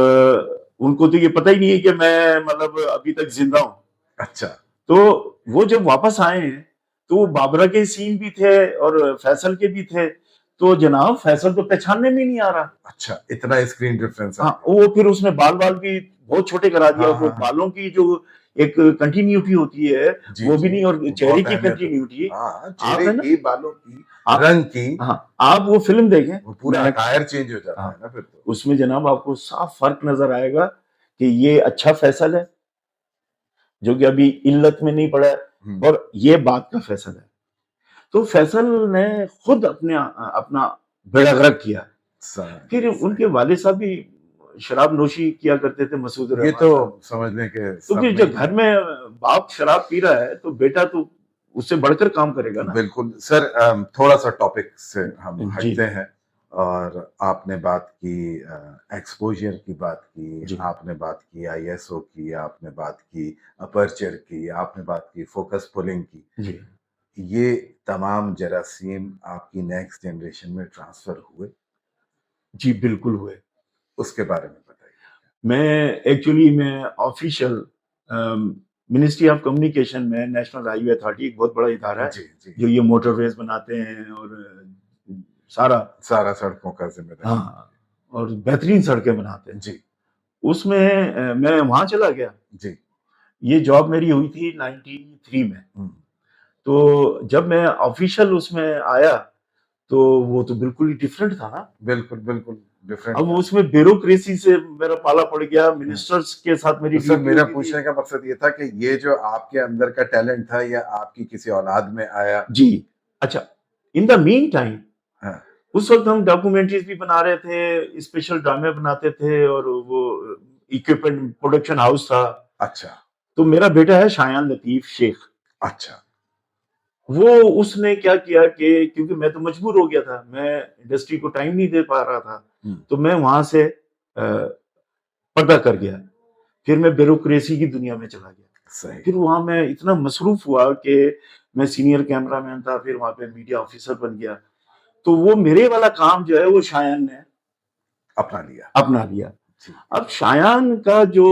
उनको तो ये पता ही नहीं है कि मैं मतलब अभी तक जिंदा हूँ। अच्छा। तो वो जब वापस आए हैं तो बाबरा के सीन भी थे और फैसल के भी थे। तो जनाब फैसल तो पहचानने में नहीं आ रहा। अच्छा, इतना स्क्रीन डिफरेंस। हाँ, वो फिर उसने बाल भी बहुत छोटे करा दिया। वो बालों की जो एक कंटिन्यूटी होती है वो भी नहीं, और चेहरे की कंटिन्यूटी, चेहरे की, बालों की, रंग की। हाँ, आप वो फिल्म देखें, वो पूरा अटायर चेंज हो जाता है ना फिर तो। उसमें जनाब आपको साफ फर्क नजर आएगा कि ये अच्छा फैसल है जो कि अभी इल्लत में नहीं पड़ा है, और ये बात का फैसल है। तो फैसल ने खुद अपना बेड़ा गर्क किया। फिर उनके वालिद साहब भी शराब नोशी किया करते थे, मसूद रहमान। ये तो समझ लें कि तो फिर जब घर में बाप शराब पी रहा है तो बेटा तो उससे बढ़कर काम करेगा ना। बिल्कुल। सर थोड़ा सा टॉपिक से हम हटते हैं, और आपने बात की एक्सपोजर की बात की, आपने बात की ISO की, आपने बात की अपर्चर की, आपने बात की फोकस पुलिंग की। जी। ये तमाम जरासीम आपकी नेक्स्ट जनरेशन में ट्रांसफर हुए? जी बिल्कुल हुए। उसके बारे में बताइए। मैं ऑफिशियल मिनिस्ट्री ऑफ कम्युनिकेशन में नेशनल हाईवे अथॉरिटी एक बहुत बड़ा इदारा है जो ये मोटरवेज बनाते हैं और सारा सड़कों का जिम्मेदार। हाँ, और बेहतरीन सड़कें बनाते हैं जी। उसमें मैं वहां चला गया जी। ये जॉब मेरी हुई थी 93 में। तो जब मैं ऑफिशियल उसमें आया तो वो तो बिल्कुल ही डिफरेंट था ना। बिल्कुल डिफरेंट। अब उसमें ब्यूरोक्रेसी से मेरा पाला पड़ गया, मिनिस्टर्स के साथ मेरी। तो सर मेरा पूछने का मकसद ये था कि ये जो आपके अंदर का टैलेंट था या आपकी किसी औलाद में आया? जी। अच्छा, इन द मीन टाइम उस वक्त हम डॉक्यूमेंट्रीज भी बना रहे थे, स्पेशल ड्रामे बनाते थे, और वो इक्विपमेंट प्रोडक्शन हाउस था। अच्छा। तो मेरा बेटा है शायान लतीफ शेख। अच्छा। वो उसने क्या किया कि क्योंकि मैं तो मजबूर हो गया था, मैं इंडस्ट्री को टाइम नहीं दे पा रहा था, तो मैं वहां से पर्दा कर गया। फिर मैं ब्यूरोक्रेसी की दुनिया में चला गया। सही। फिर वहां मैं इतना मसरूफ हुआ कि मैं सीनियर कैमरामैन था, फिर वहां पे मीडिया ऑफिसर बन गया। तो वो मेरे वाला काम जो है वो शायान ने अपना लिया। जी। अब शायान का जो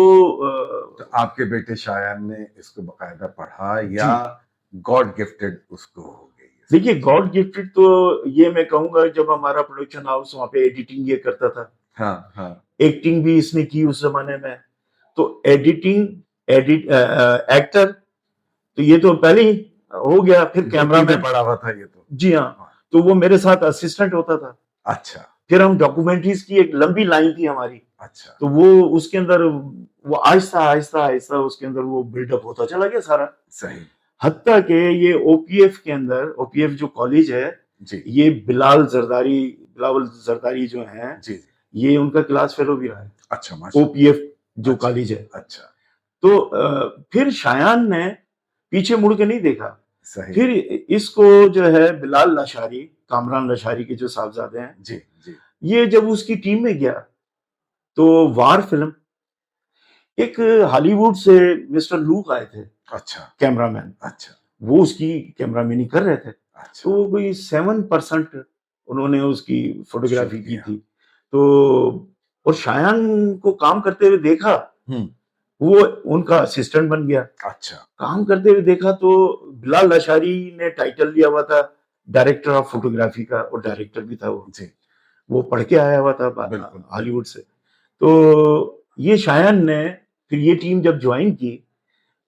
तो आपके बेटे शायान ने इसको बकायदा पढ़ा या गॉड गिफ्टेड उसको हो गई? देखिए, गॉड गिफ्टेड तो ये मैं कहूंगा, जब हमारा प्रोडक्शन हाउस वहां पे एडिटिंग ये करता था, हाँ हाँ, एक्टिंग भी इसने की उस जमाने में, तो एक्टर तो ये तो पहले ही हो गया। फिर कैमरा में पढ़ा हुआ था ये तो। जी हाँ, तो वो मेरे साथ असिस्टेंट होता था। अच्छा। फिर हम डॉक्यूमेंट्रीज की एक लंबी लाइन थी हमारी, अच्छा। तो वो उसके अंदर वो आहिस्ता आहिस्ता आहिस्ता उसके अंदर वो बिल्डअप होता चला गया सारा। सही। हत्ता के ये ओपीएफ के अंदर, ओपीएफ जो कॉलेज है जी ये बिलावल जरदारी जो हैं, जी, ये उनका क्लास फेलो भी रहा है। अच्छा, माशाल्लाह। ओपीएफ जो अच्छा, कॉलेज है। अच्छा। तो फिर शायान ने पीछे मुड़ के नहीं देखा। सही। फिर इसको जो है बिलाल लाशारी, कामरान लाशारी के जो साहबजादे हैं, जी जी, ये जब उसकी टीम में गया तो वार फिल्म, एक हॉलीवुड से मिस्टर लूक आए थे, अच्छा कैमरामैन, अच्छा वो उसकी कैमरामैनी कर रहे थे। अच्छा। तो कोई 7% उन्होंने उसकी फोटोग्राफी शूट की किया। थी। तो और शायान को काम करते हुए देखा, हम्म, वो उनका असिस्टेंट बन गया। अच्छा। काम करते हुए देखा तो बिलाल लाशारी ने टाइटल लिया हुआ था डायरेक्टर ऑफ फोटोग्राफी का, और डायरेक्टर भी था जी, वो पढ़ के आया हुआ था बिल्कुल। हॉलीवुड से। तो ये शायान ने फिर ये टीम जब ज्वाइन की,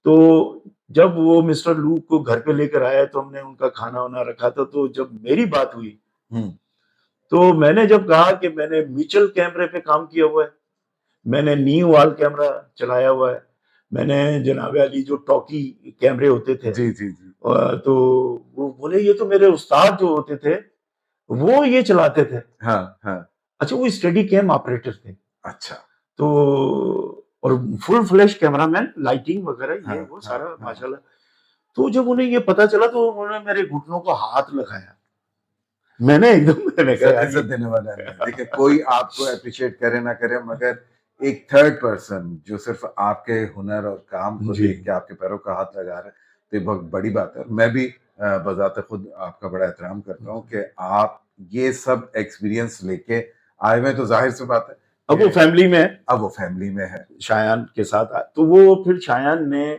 तो जब वो मिस्टर लूक को घर पे लेकर आया तो हमने उनका खाना वाना रखा था। तो जब मेरी बात हुई हम्म, तो मैंने जब कहा कि मैंने मिचल कैमरे पे काम किया हुआ है, मैंने नी वाल कैमरा चलाया हुआ है, मैंने जनाब अली जो टॉकी कैमरे होते थे, जी जी जी, तो वो बोले ये तो मेरे उस्ताद जो होते थे वो ये चलाते थे। हाँ हाँ, अच्छा, वो स्टडी कैम ऑपरेटर थे। अच्छा। तो और फुल फ्लैश कैमरामैन, लाइटिंग वगैरह ये हाँ, वो हाँ, सारा हाँ। माशाल्लाह। तो जब उन्हें ये पता चला तो उन्होंने मेरे घुटनों को हाथ लगाया। मैंने एकदम मैंने कहा यार इज्जत देने वाला नहीं। देखिए, कोई आपको अप्रिशिएट करे ना करे, मगर एक थर्ड पर्सन जो सिर्फ आपके हुनर और काम को जी। देख के आपके पैरों का हाथ लगा रहा है, तो ये बहुत बड़ी बात है। मैं भी बजाते खुद आपका बड़ा एहतराम करता हूँ कि आप ये सब एक्सपीरियंस लेके आए हुए, तो जाहिर सी बात है अब वो फैमिली में है, अब वो फैमिली में है। शायान के साथ तो वो फिर शायान ने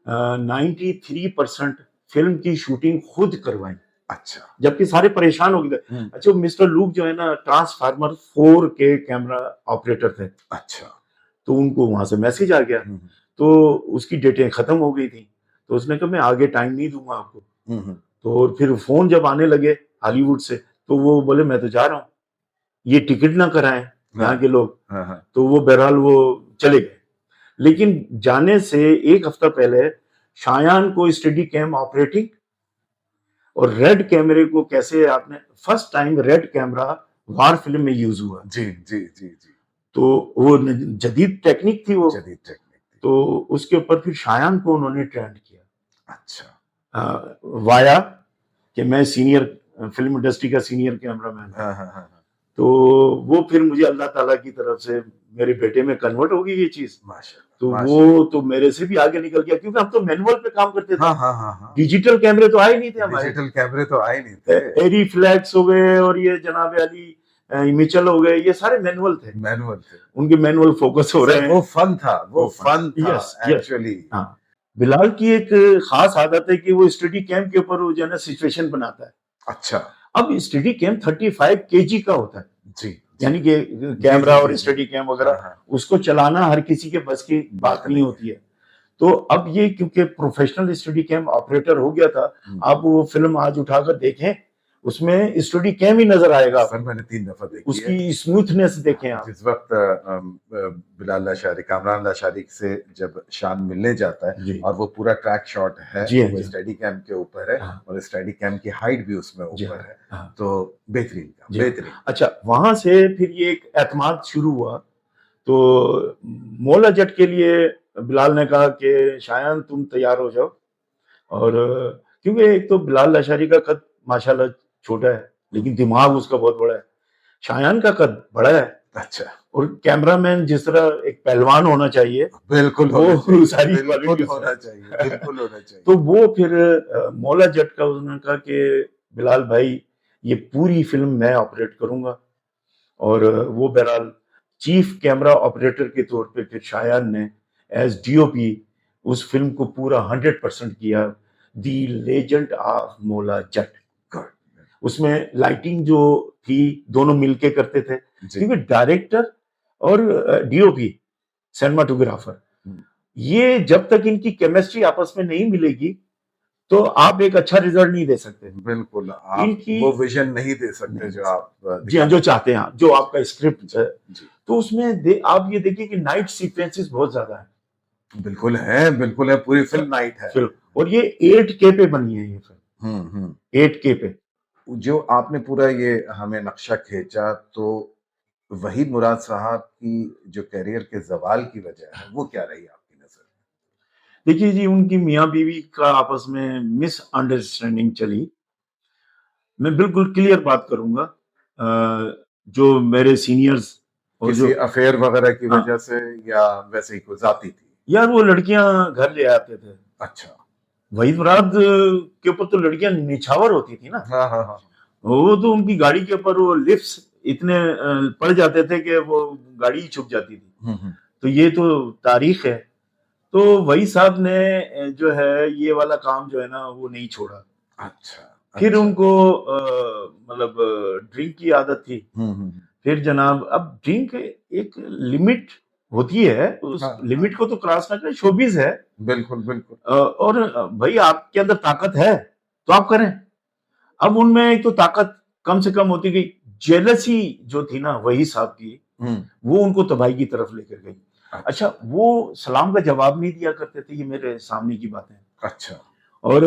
93% फिल्म की शूटिंग खुद करवाई, अच्छा। जबकि सारे परेशान हो गए थे। हम्म, अच्छा, मिस्टर लूक जो है ना ट्रांसफार्मर 4 के कैमरा ऑपरेटर थे, अच्छा। तो उनको वहां से मैसेज आ गया। हम्म, तो उसकी डेटें खत्म हो गई थी, तो उसने कहा मैं आगे टाइम नहीं दूंगा आपको। हम्म, तो फिर फोन जब आने लगे हॉलीवुड से, तो वो बोले मैं तो जा रहा हूँ, ये टिकट ना कराएं यहाँ के लोग। हाँ हाँ, तो वो बहरहाल वो चले गए। लेकिन जाने से एक हफ्ता पहले शायान को स्टडी कैम ऑपरेटिंग और रेड कैमरे को कैसे आपने फर्स्ट टाइम रेड कैमरा वार फिल्म में यूज हुआ, जी जी जी जी, तो वो जदीद टेक्निक थी वो। जदीद टेक्निक थी। तो उसके ऊपर फिर शायान को उन्होंने ट्रेंड किया अच्छा। वाया कि मैं सीनियर फिल्म इंडस्ट्री का सीनियर कैमरामैन। हाँ हाँ हाँ, तो वो फिर मुझे अल्लाह ताला की तरफ से मेरे बेटे में कन्वर्ट हो गई ये चीज। माशाल्लाह। तो माशाल्लाह। वो तो मेरे से भी आगे निकल गया, क्योंकि हम तो मैनुअल पे काम करते थे। हाँ हाँ हाँ हाँ, डिजिटल कैमरे तो आए नहीं थे हमारे। डिजिटल कैमरे तो आए नहीं थे, एरी फ्लैक्स हो गए और ये जनाब अली मिचल हो गए, ये सारे मैनुअल थे, मैनुअल थे। उनके मैनुअल फोकस हो रहे हैं। वो फन था, वो फन था Yes, yes. एक्चुअली। हाँ, बिलाल की एक खास आदत है कि वो स्टडी कैम के ऊपर वो जो है ना सिचुएशन बनाता है। अच्छा। अब स्टडी कैम 35 केजी का होता है, जी, यानी कि कैमरा जी, और जी, स्टडी कैम हाँ, वगैरह, हाँ, उसको चलाना हर किसी के बस की बात नहीं होती है। तो अब ये क्योंकि प्रोफेशनल स्टडी कैम ऑपरेटर हो गया था, आप वो फिल्म आज उठाकर देखें उसमें स्टडी कैम ही नजर आएगा, सर मैंने 3 दफा देखी है। उसकी स्मूथनेस देखें आप। जिस वक्त बिलाल लाशारी, कामरान लाशारी से जब शान मिलने जाता है जी। और वो पूरा ट्रैक शॉट है, जी हाँ, वो जी। स्टडी कैम के ऊपर है, हाँ। और स्टडी कैम की हाइट भी उसमें जी ऊपर हाँ, है, हाँ। तो बेहतरीन काम, जी। बेहतरीन। अच्छा, वहां से फिर ये एक एतमाद शुरू हुआ। तो मौला जट के लिए बिलाल ने कहा कि शायन तुम तैयार हो जाओ, और क्योंकि एक तो बिलाल लाशारी का कद माशाल्लाह छोटा है, लेकिन दिमाग उसका बहुत बड़ा है। शायान का कद बड़ा है, अच्छा। और कैमरामैन जिस तरह एक पहलवान होना चाहिए, बिल्कुल वो होना चाहिए, सारी बिल्कुल क्वालिटी होना चाहिए, बिल्कुल होना चाहिए। तो वो फिर मौला जट का उन्होंने कहा कि बिलाल भाई ये पूरी फिल्म मैं ऑपरेट करूंगा। और वो बहरहाल चीफ कैमरा ऑपरेटर के तौर पे फिर शायान ने एज डीओपी उस फिल्म को पूरा 100% किया, दी लेजेंड ऑफ मौला जट। उसमें लाइटिंग जो थी दोनों मिलके करते थे, जी। क्योंकि डायरेक्टर और डीओपी सिनेमाटोग्राफर ये जब तक इनकी केमिस्ट्री आपस में नहीं मिलेगी तो आप एक अच्छा रिजल्ट नहीं दे सकते। बिल्कुल, आप इनकी वो विजन नहीं दे सकते जो आप जी हाँ, जो चाहते हैं, जो आपका स्क्रिप्ट है। जी। तो उसमें आप ये देखिए कि नाइट सीक्वेंसेस बहुत ज्यादा है। बिल्कुल है, पूरी फिल्म नाइट है। फिल्म, और ये 8K पे बनी है ये फिल्म, 8K पे। जो आपने पूरा ये हमें नक्शा खींचा, तो वहीद मुराद साहब की जो करियर के जवाल की वजह है वो क्या रही आपकी नजर में? देखिए जी, उनकी मियाँ बीवी का आपस में मिसअंडरस्टैंडिंग चली। मैं बिल्कुल क्लियर बात करूंगा, जो मेरे सीनियर्स और किसी जो अफेयर वगैरह की हाँ। वजह से या वैसे ही कोई जाती थी? यार वो लड़कियां घर ले आते थे। अच्छा। वहीद मुराद के ऊपर तो लड़कियां निछावर होती थी ना। हाँ हाँ हाँ। वो तो उनकी गाड़ी के ऊपर वो लिफ्ट्स इतने पड़ जाते थे कि वो गाड़ी ही छुप जाती थी। तो ये तो तारीख है। तो वही साहब ने जो है ये वाला काम जो है ना वो नहीं छोड़ा। अच्छा। फिर अच्छा। उनको मतलब ड्रिंक की आदत थी। फिर जनाब अब ड्रिंक एक लिमिट होती है, उस हाँ, लिमिट को तो क्रॉस ना करें, शोबिज है। बिल्कुल बिल्कुल। और भाई आपके अंदर ताकत है तो आप करें। अब उनमें एक तो ताकत कम से कम होती गई, जेलसी जो थी ना वही साहब की, वो उनको तबाही की तरफ लेकर गई। अच्छा, वो सलाम का जवाब नहीं दिया करते थे, ये मेरे सामने की बात है। अच्छा। और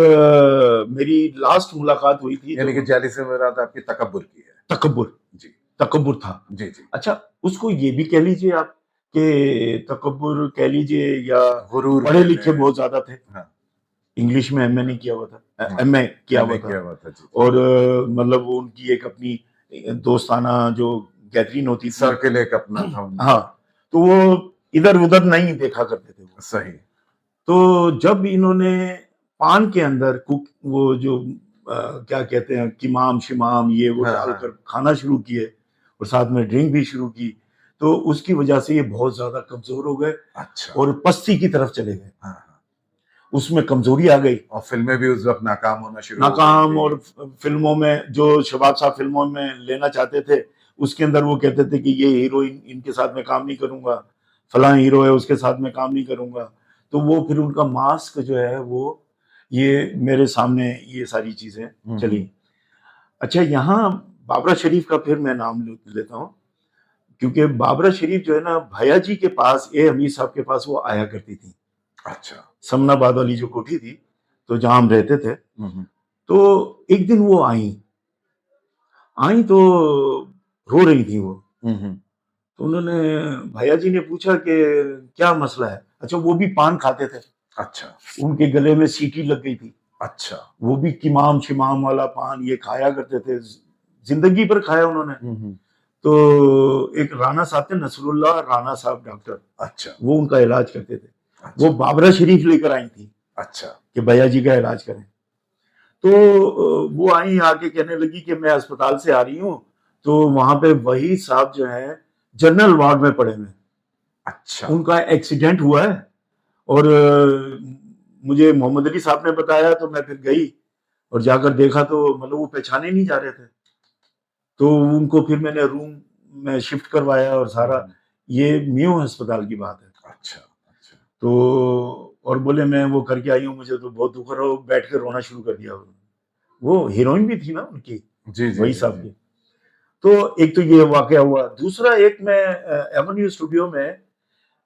मेरी लास्ट मुलाकात हुई थी, यानी कि जाली से मुराद आपकी तकब्बुर की है। तकब्बुर जी। तकब्बुर था। जी जी। अच्छा, उसको ये भी कह लीजिए आप कि तकब्बुर कह लीजिए या गुरूर पढ़े कहते लिखे हैं। बहुत ज्यादा थे। हाँ। इंग्लिश में एमए नहीं किया हुआ था, हाँ, एमए किया मैंने हुआ किया था। हुआ था जी। और मतलब वो उनकी एक अपनी दोस्ताना जो गैदरिंग होती थी, सर्किल एक अपना था उनका। हाँ, तो वो इधर उधर नहीं देखा करते थे वो। सही। तो जब इन्होंने पान के अंदर कुक वो जो क्या कहते हैं किमाम शिमाम ये वो हाँ, डालकर खाना शुरू किए और साथ में ड्रिंक भी शुरू की, तो उसकी वजह से ये बहुत ज्यादा कमजोर हो गए अच्छा। और पस्ती की तरफ चले गए। हाँ, हाँ। उसमें कमजोरी आ गई और फिल्में भी उस वक्त नाकाम होना शुरू हो नाकाम। गई थी। और फिल्मों में जो शबाब साहब फिल्मों में लेना चाहते थे उसके अंदर वो कहते थे कि ये हीरोइन इनके साथ में काम नहीं करूंगा, फलां हीरो है उसके साथ में काम नहीं करूंगा। तो वो फिर उनका मास्क जो है वो ये मेरे सामने ये सारी चीजें चली। अच्छा, यहाँ बाबरा शरीफ का फिर मैं नाम लेता हूँ, क्योंकि बाबरा शरीफ जो है ना भैया जी के पास, ए हमीद साहब के पास वो आया करती थी। अच्छा। समनाबाद वाली जो कोठी थी तो जहां हम रहते थे, तो एक दिन वो आई तो रो रही थी वो। तो उन्होंने भैया जी ने पूछा कि क्या मसला है। अच्छा, वो भी पान खाते थे। अच्छा। उनके गले में सीटी लग गई थी। अच्छा। वो भी किमाम शिमाम वाला पान ये खाया करते थे, जिंदगी भर खाया उन्होंने। तो एक राणा साहब थे, नसरुल्लाह राणा साहब डॉक्टर। अच्छा। वो उनका इलाज करते थे। अच्छा। वो बाबरा शरीफ लेकर आई थी। अच्छा। कि भैया जी का इलाज करें। तो वो आई आके कहने लगी कि मैं अस्पताल से आ रही हूँ, तो वहां पे वही साहब जो है जनरल वार्ड में पड़े हुए। अच्छा। उनका एक्सीडेंट हुआ है और मुझे मोहम्मद अली साहब ने बताया, तो मैं फिर गई और जाकर देखा तो मतलब वो पहचाने नहीं जा रहे थे। तो उनको फिर मैंने रूम में शिफ्ट करवाया और सारा, ये म्यू अस्पताल की बात है। अच्छा। अच्छा। तो और बोले मैं वो करके आई हूँ, मुझे तो बहुत दुख हो रहा हो, बैठ कर रोना शुरू कर दिया। वो हीरोइन भी थी ना उनकी, जी जी वही जी, साहब जी। की। तो एक तो ये वाकया हुआ। दूसरा, एक मैं एवेन्यू स्टूडियो में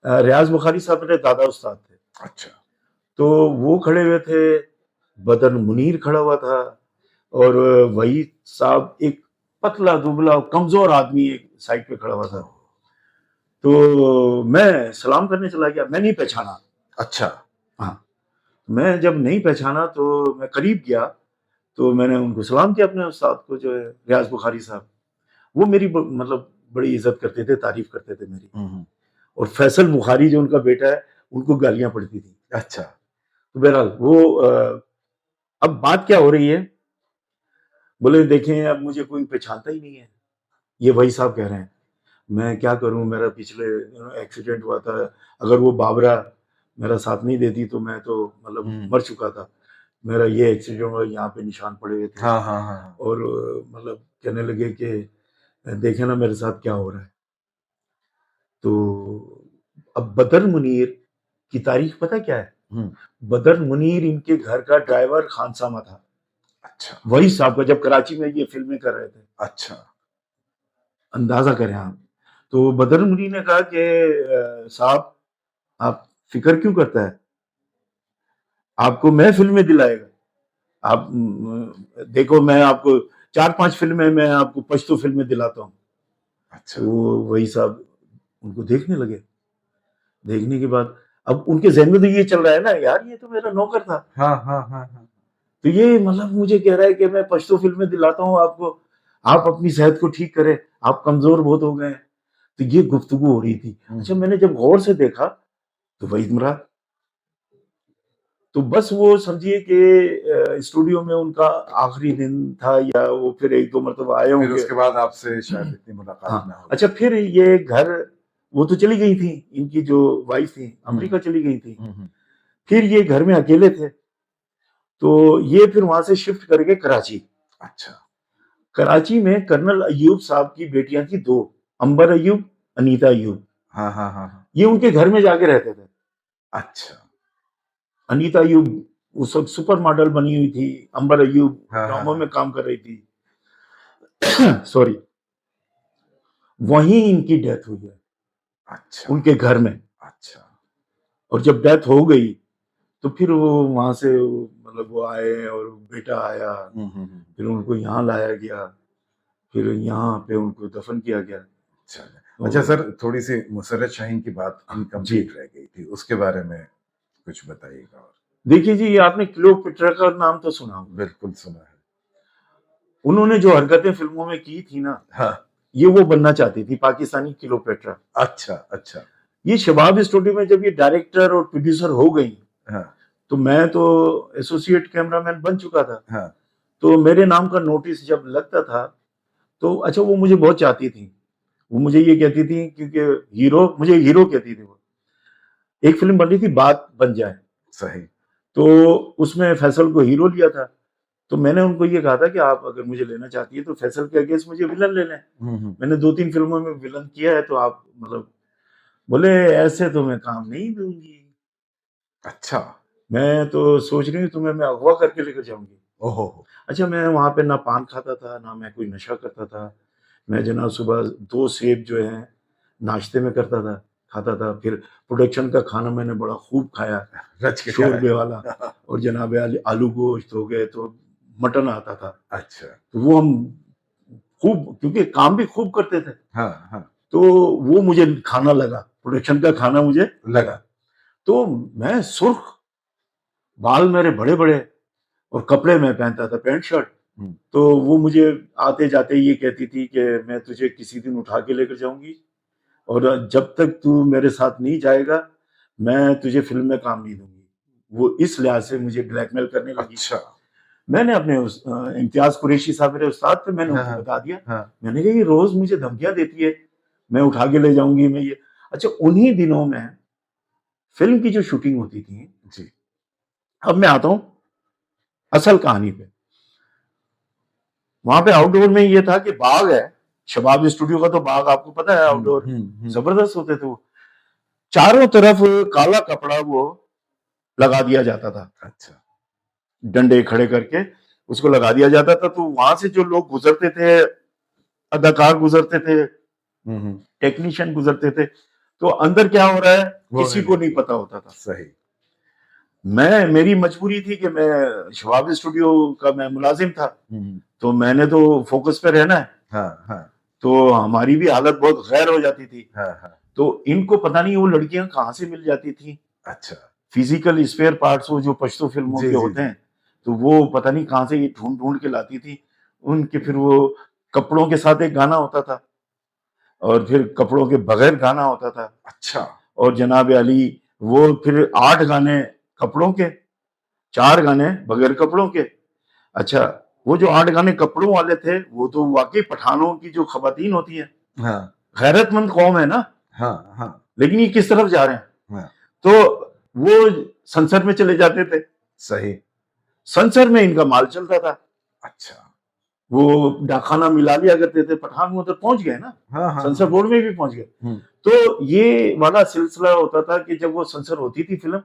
रियाज बुखारी साहब मेरे दादा उस्ताद थे। अच्छा। तो वो खड़े हुए थे, बदन मुनीर खड़ा हुआ था और वही साहब एक पतला दुबला कमजोर आदमी एक साइड पे खड़ा हुआ था। तो मैं सलाम करने चला गया, मैं नहीं पहचाना। अच्छा। हाँ, मैं जब नहीं पहचाना तो मैं करीब गया, तो मैंने उनको सलाम किया, अपने उस्ताद को जो है रियाज बुखारी साहब। वो मेरी मतलब बड़ी इज्जत करते थे, तारीफ करते थे मेरी। और फैसल बुखारी जो उनका बेटा है, उनको गालियां पड़ती थी। अच्छा। तो बहरहाल वो अब बात क्या हो रही है, बोले देखें अब मुझे कोई पहचानता ही नहीं है, ये वही साहब कह रहे हैं। मैं क्या करूं, मेरा पिछले एक्सीडेंट हुआ था, अगर वो बाबरा मेरा साथ नहीं देती तो मैं तो मतलब मर चुका था। मेरा ये एक्सीडेंट हुआ, यहाँ पे निशान पड़े हुए थे। हाँ हाँ हाँ। और मतलब कहने लगे कि देखे ना मेरे साथ क्या हो रहा है। तो अब बदर मुनीर की तारीख पता क्या है? बदर मुनीर इनके घर का ड्राइवर खानसामा था। अच्छा। वही साहब का, जब कराची में ये फिल्में कर रहे थे। अच्छा। अंदाजा करें आप। तो बदर मुनीर ने कहा कि साहब आप फिक्र क्यों करता है, आपको मैं फिल्में दिलाएगा। आप देखो मैं आपको 4-5 फिल्में मैं आपको पश्तो फिल्में दिलाता हूँ। अच्छा। तो वही साहब उनको देखने लगे। देखने के बाद अब उनके जहन में तो ये चल रहा है ना, यार ये तो मेरा नौकर था। हाँ हाँ हाँ हाँ। तो ये मतलब मुझे कह रहा है कि मैं पश्तो फिल्में दिलाता हूँ आपको, आप अपनी सेहत को ठीक करें, आप कमजोर बहुत हो गए। तो ये गुफ्तगू हो रही थी। अच्छा, मैंने जब गौर से देखा तो वही इमरान। तो बस वो समझिए कि स्टूडियो में उनका आखिरी दिन था, या वो फिर 1-2 मरतबा आए फिर होंगे। उसके बाद आपसे शायद इतनी मुलाकात हाँ। ना हो। अच्छा, फिर ये घर, वो तो चली गई थी, इनकी जो वाइफ थी अमेरिका चली गई थी। फिर ये घर में अकेले थे, तो ये फिर वहां से शिफ्ट करके कराची। अच्छा। कराची में कर्नल अयूब साहब की बेटियां थी 2, अंबर अयूब, अनीता अयूब। हाँ हाँ हाँ। ये उनके घर में जाके रहते थे। अच्छा। अनीता अयूब उस वक्त सुपर मॉडल बनी हुई थी, अंबर अयूब हाँ, ड्रामों हाँ। में काम कर रही थी। सॉरी, वहीं इनकी डेथ हुई है, अच्छा। उनके घर में। अच्छा। और जब डेथ हो गई तो फिर वो वहां से मतलब वो आए और बेटा आया, फिर उनको यहाँ लाया गया, फिर यहाँ पे उनको दफन किया गया। अच्छा। अच्छा सर, थोड़ी सी मुसर्रत शाहीन की बात इनकम्प्लीट रह गई थी, उसके बारे में कुछ बताइएगा। और देखिए जी, आपने क्लियोपेट्रा का नाम तो सुना होगा। बिल्कुल सुना है। उन्होंने जो हरकतें फिल्मों में की थी ना, हाँ। ये वो बनना चाहती थी, पाकिस्तानी क्लियोपेट्रा। अच्छा अच्छा। ये शबाब स्टूडियो में जब ये डायरेक्टर और प्रोड्यूसर हो गई, हाँ तो मैं तो एसोसिएट कैमरामैन बन चुका था। हाँ। तो मेरे नाम का नोटिस जब लगता था तो अच्छा, वो मुझे बहुत चाहती थी। वो मुझे ये कहती थी, क्योंकि हीरो, मुझे हीरो कहती थी। वो एक फिल्म बन रही थी, बात बन जाए, सही। तो उसमें फैसल को हीरो लिया था। तो मैंने उनको ये कहा था कि आप अगर मुझे लेना चाहती है तो फैसल के अगेंस्ट मुझे विलन ले लें। मैंने 2-3 फिल्मों में विलन किया है, तो आप मतलब, बोले ऐसे तो मैं काम नहीं दूंगी। अच्छा। मैं तो सोच रही हूँ तुम्हें मैं अगवा करके लेकर जाऊंगी। ओहो। अच्छा, मैं वहां पे ना पान खाता था, ना मैं कोई नशा करता था। मैं जनाब सुबह 2 सेब जो है नाश्ते में करता था, खाता था। फिर प्रोडक्शन का खाना मैंने बड़ा खूब खाया, रच के शोरबे वाला। और जनाब आलू गोश्त हो गए, तो मटन आता था। अच्छा। तो वो हम खूब, क्योंकि काम भी खूब करते थे, हाँ हाँ। तो वो मुझे खाना लगा, प्रोडक्शन का खाना मुझे लगा। तो मैं सुर्ख, बाल मेरे बड़े बड़े, और कपड़े मैं पहनता था पैंट शर्ट। तो वो मुझे आते जाते ये कहती थी कि मैं तुझे किसी दिन उठा के लेकर जाऊंगी, और जब तक तू मेरे साथ नहीं जाएगा मैं तुझे फिल्म में काम नहीं दूंगी। वो इस लिहाज से मुझे ब्लैकमेल करने लगी। अच्छा। मैंने अपने इम्तियाज कुरैशी साहब मेरे उस्ताद थे, मैंने उनको बता दिया। मैंने कहा ये रोज मुझे धमकियां देती है, मैं उठा के ले जाऊंगी, मैं ये। अच्छा, उन्हीं दिनों में फिल्म की जो शूटिंग होती थी जी। अब मैं आता हूं असल कहानी पे। वहां पे आउटडोर में ये था कि बाग है, शबाब स्टूडियो का तो बाग आपको पता है, आउटडोर जबरदस्त होते थे वो। चारों तरफ काला कपड़ा वो लगा दिया जाता था। अच्छा। डंडे खड़े करके उसको लगा दिया जाता था। तो वहां से जो लोग गुजरते थे, अदाकार गुजरते थे, टेक्नीशियन गुजरते थे, तो अंदर क्या हो रहा है किसी को नहीं पता होता था। सही। मेरी मजबूरी थी कि मैं शबाब स्टूडियो का मैं मुलाजिम था, तो मैंने तो फोकस पे रहना है। हाँ हाँ। तो हमारी भी हालत बहुत गैर हो जाती थी। हाँ हाँ। तो इनको पता नहीं वो लड़कियां कहाँ से मिल जाती थी। अच्छा। फिजिकल स्पेयर पार्ट्स वो जो पश्तो फिल्मों के होते हैं, तो वो पता नहीं कहाँ से ये ढूंढ ढूंढ के लाती थी उनके। फिर वो कपड़ों के साथ एक गाना होता था, और फिर कपड़ों के बगैर गाना होता था। अच्छा। और जनाब अली वो फिर 8 गाने कपड़ों के, 4 गाने बगैर कपड़ों के। अच्छा, वो जो 8 गाने कपड़ों वाले थे वो तो वाकई पठानों की जो खवातीन होती है, हाँ गैरतमंद कौम है ना, हाँ हाँ लेकिन ये किस तरफ जा रहे हैं? हाँ, तो वो संसद में चले जाते थे, सही। संसद में इनका माल चलता था। अच्छा। वो डाकखाना मिला लिया करते थे, पठान वो तो पहुंच गए ना, हाँ हाँ संसद बोर्ड में भी पहुंच गए। हम्म। तो ये वाला सिलसिला होता था कि जब वो संसद होती थी फिल्म,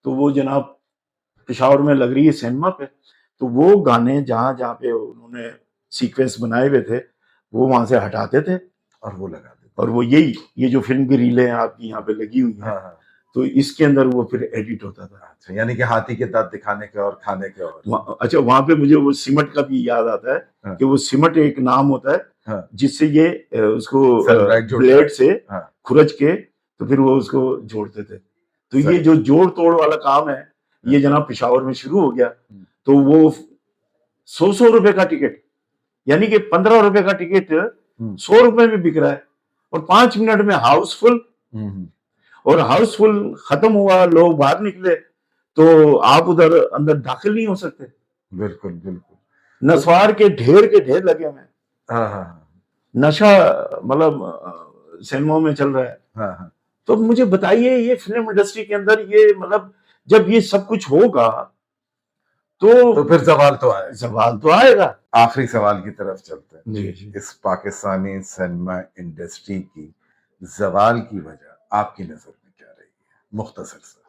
तो वो जनाब पेशावर में लग रही है सिनेमा पे, तो वो गाने जहां जहां पे उन्होंने सीक्वेंस बनाए हुए थे वो वहां से हटाते थे, और वो लगा देते। और वो यही ये जो फिल्म की रीलें आपकी यहाँ पे लगी हुई हैं, हाँ हाँ। तो इसके अंदर वो फिर एडिट होता था। अच्छा, यानी कि हाथी के दांत दिखाने के और खाने के और। अच्छा, वहां पे मुझे वो सिमट का भी याद आता है हाँ। कि वो सिमट एक नाम होता है हाँ। जिससे ये उसको Cellulite जोड़ता ब्लेड है। से हाँ। खुरच के तो फिर वो उसको जोड़ते थे। तो सही। ये जो जोड़ तोड़ वाला काम है ये जनाब पेशावर में शुरू हो गया। हम्म। तो वो 100 रुपए का टिकट, यानी कि 15 रुपए का टिकट 100 रुपए में बिक रहा है, और 5 मिनट में हाउसफुल, हम्म। और हाउसफुल खत्म हुआ, लोग बाहर निकले, तो आप उधर अंदर दाखिल नहीं हो सकते। बिल्कुल बिल्कुल। नस्वार के ढेर लगे हुए हैं, हाँ हाँ हाँ नशा मतलब सिनेमा में चल रहा है। हाँ हाँ। तो मुझे बताइए ये फिल्म इंडस्ट्री के अंदर ये मतलब जब ये सब कुछ होगा तो फिर सवाल तो आएगा। सवाल तो आएगा। आखिरी सवाल की तरफ चलते हैं। जी जी। इस पाकिस्तानी सिनेमा इंडस्ट्री की जवाल की वजह आपकी नजर में क्या रही है, मुख्तसर से?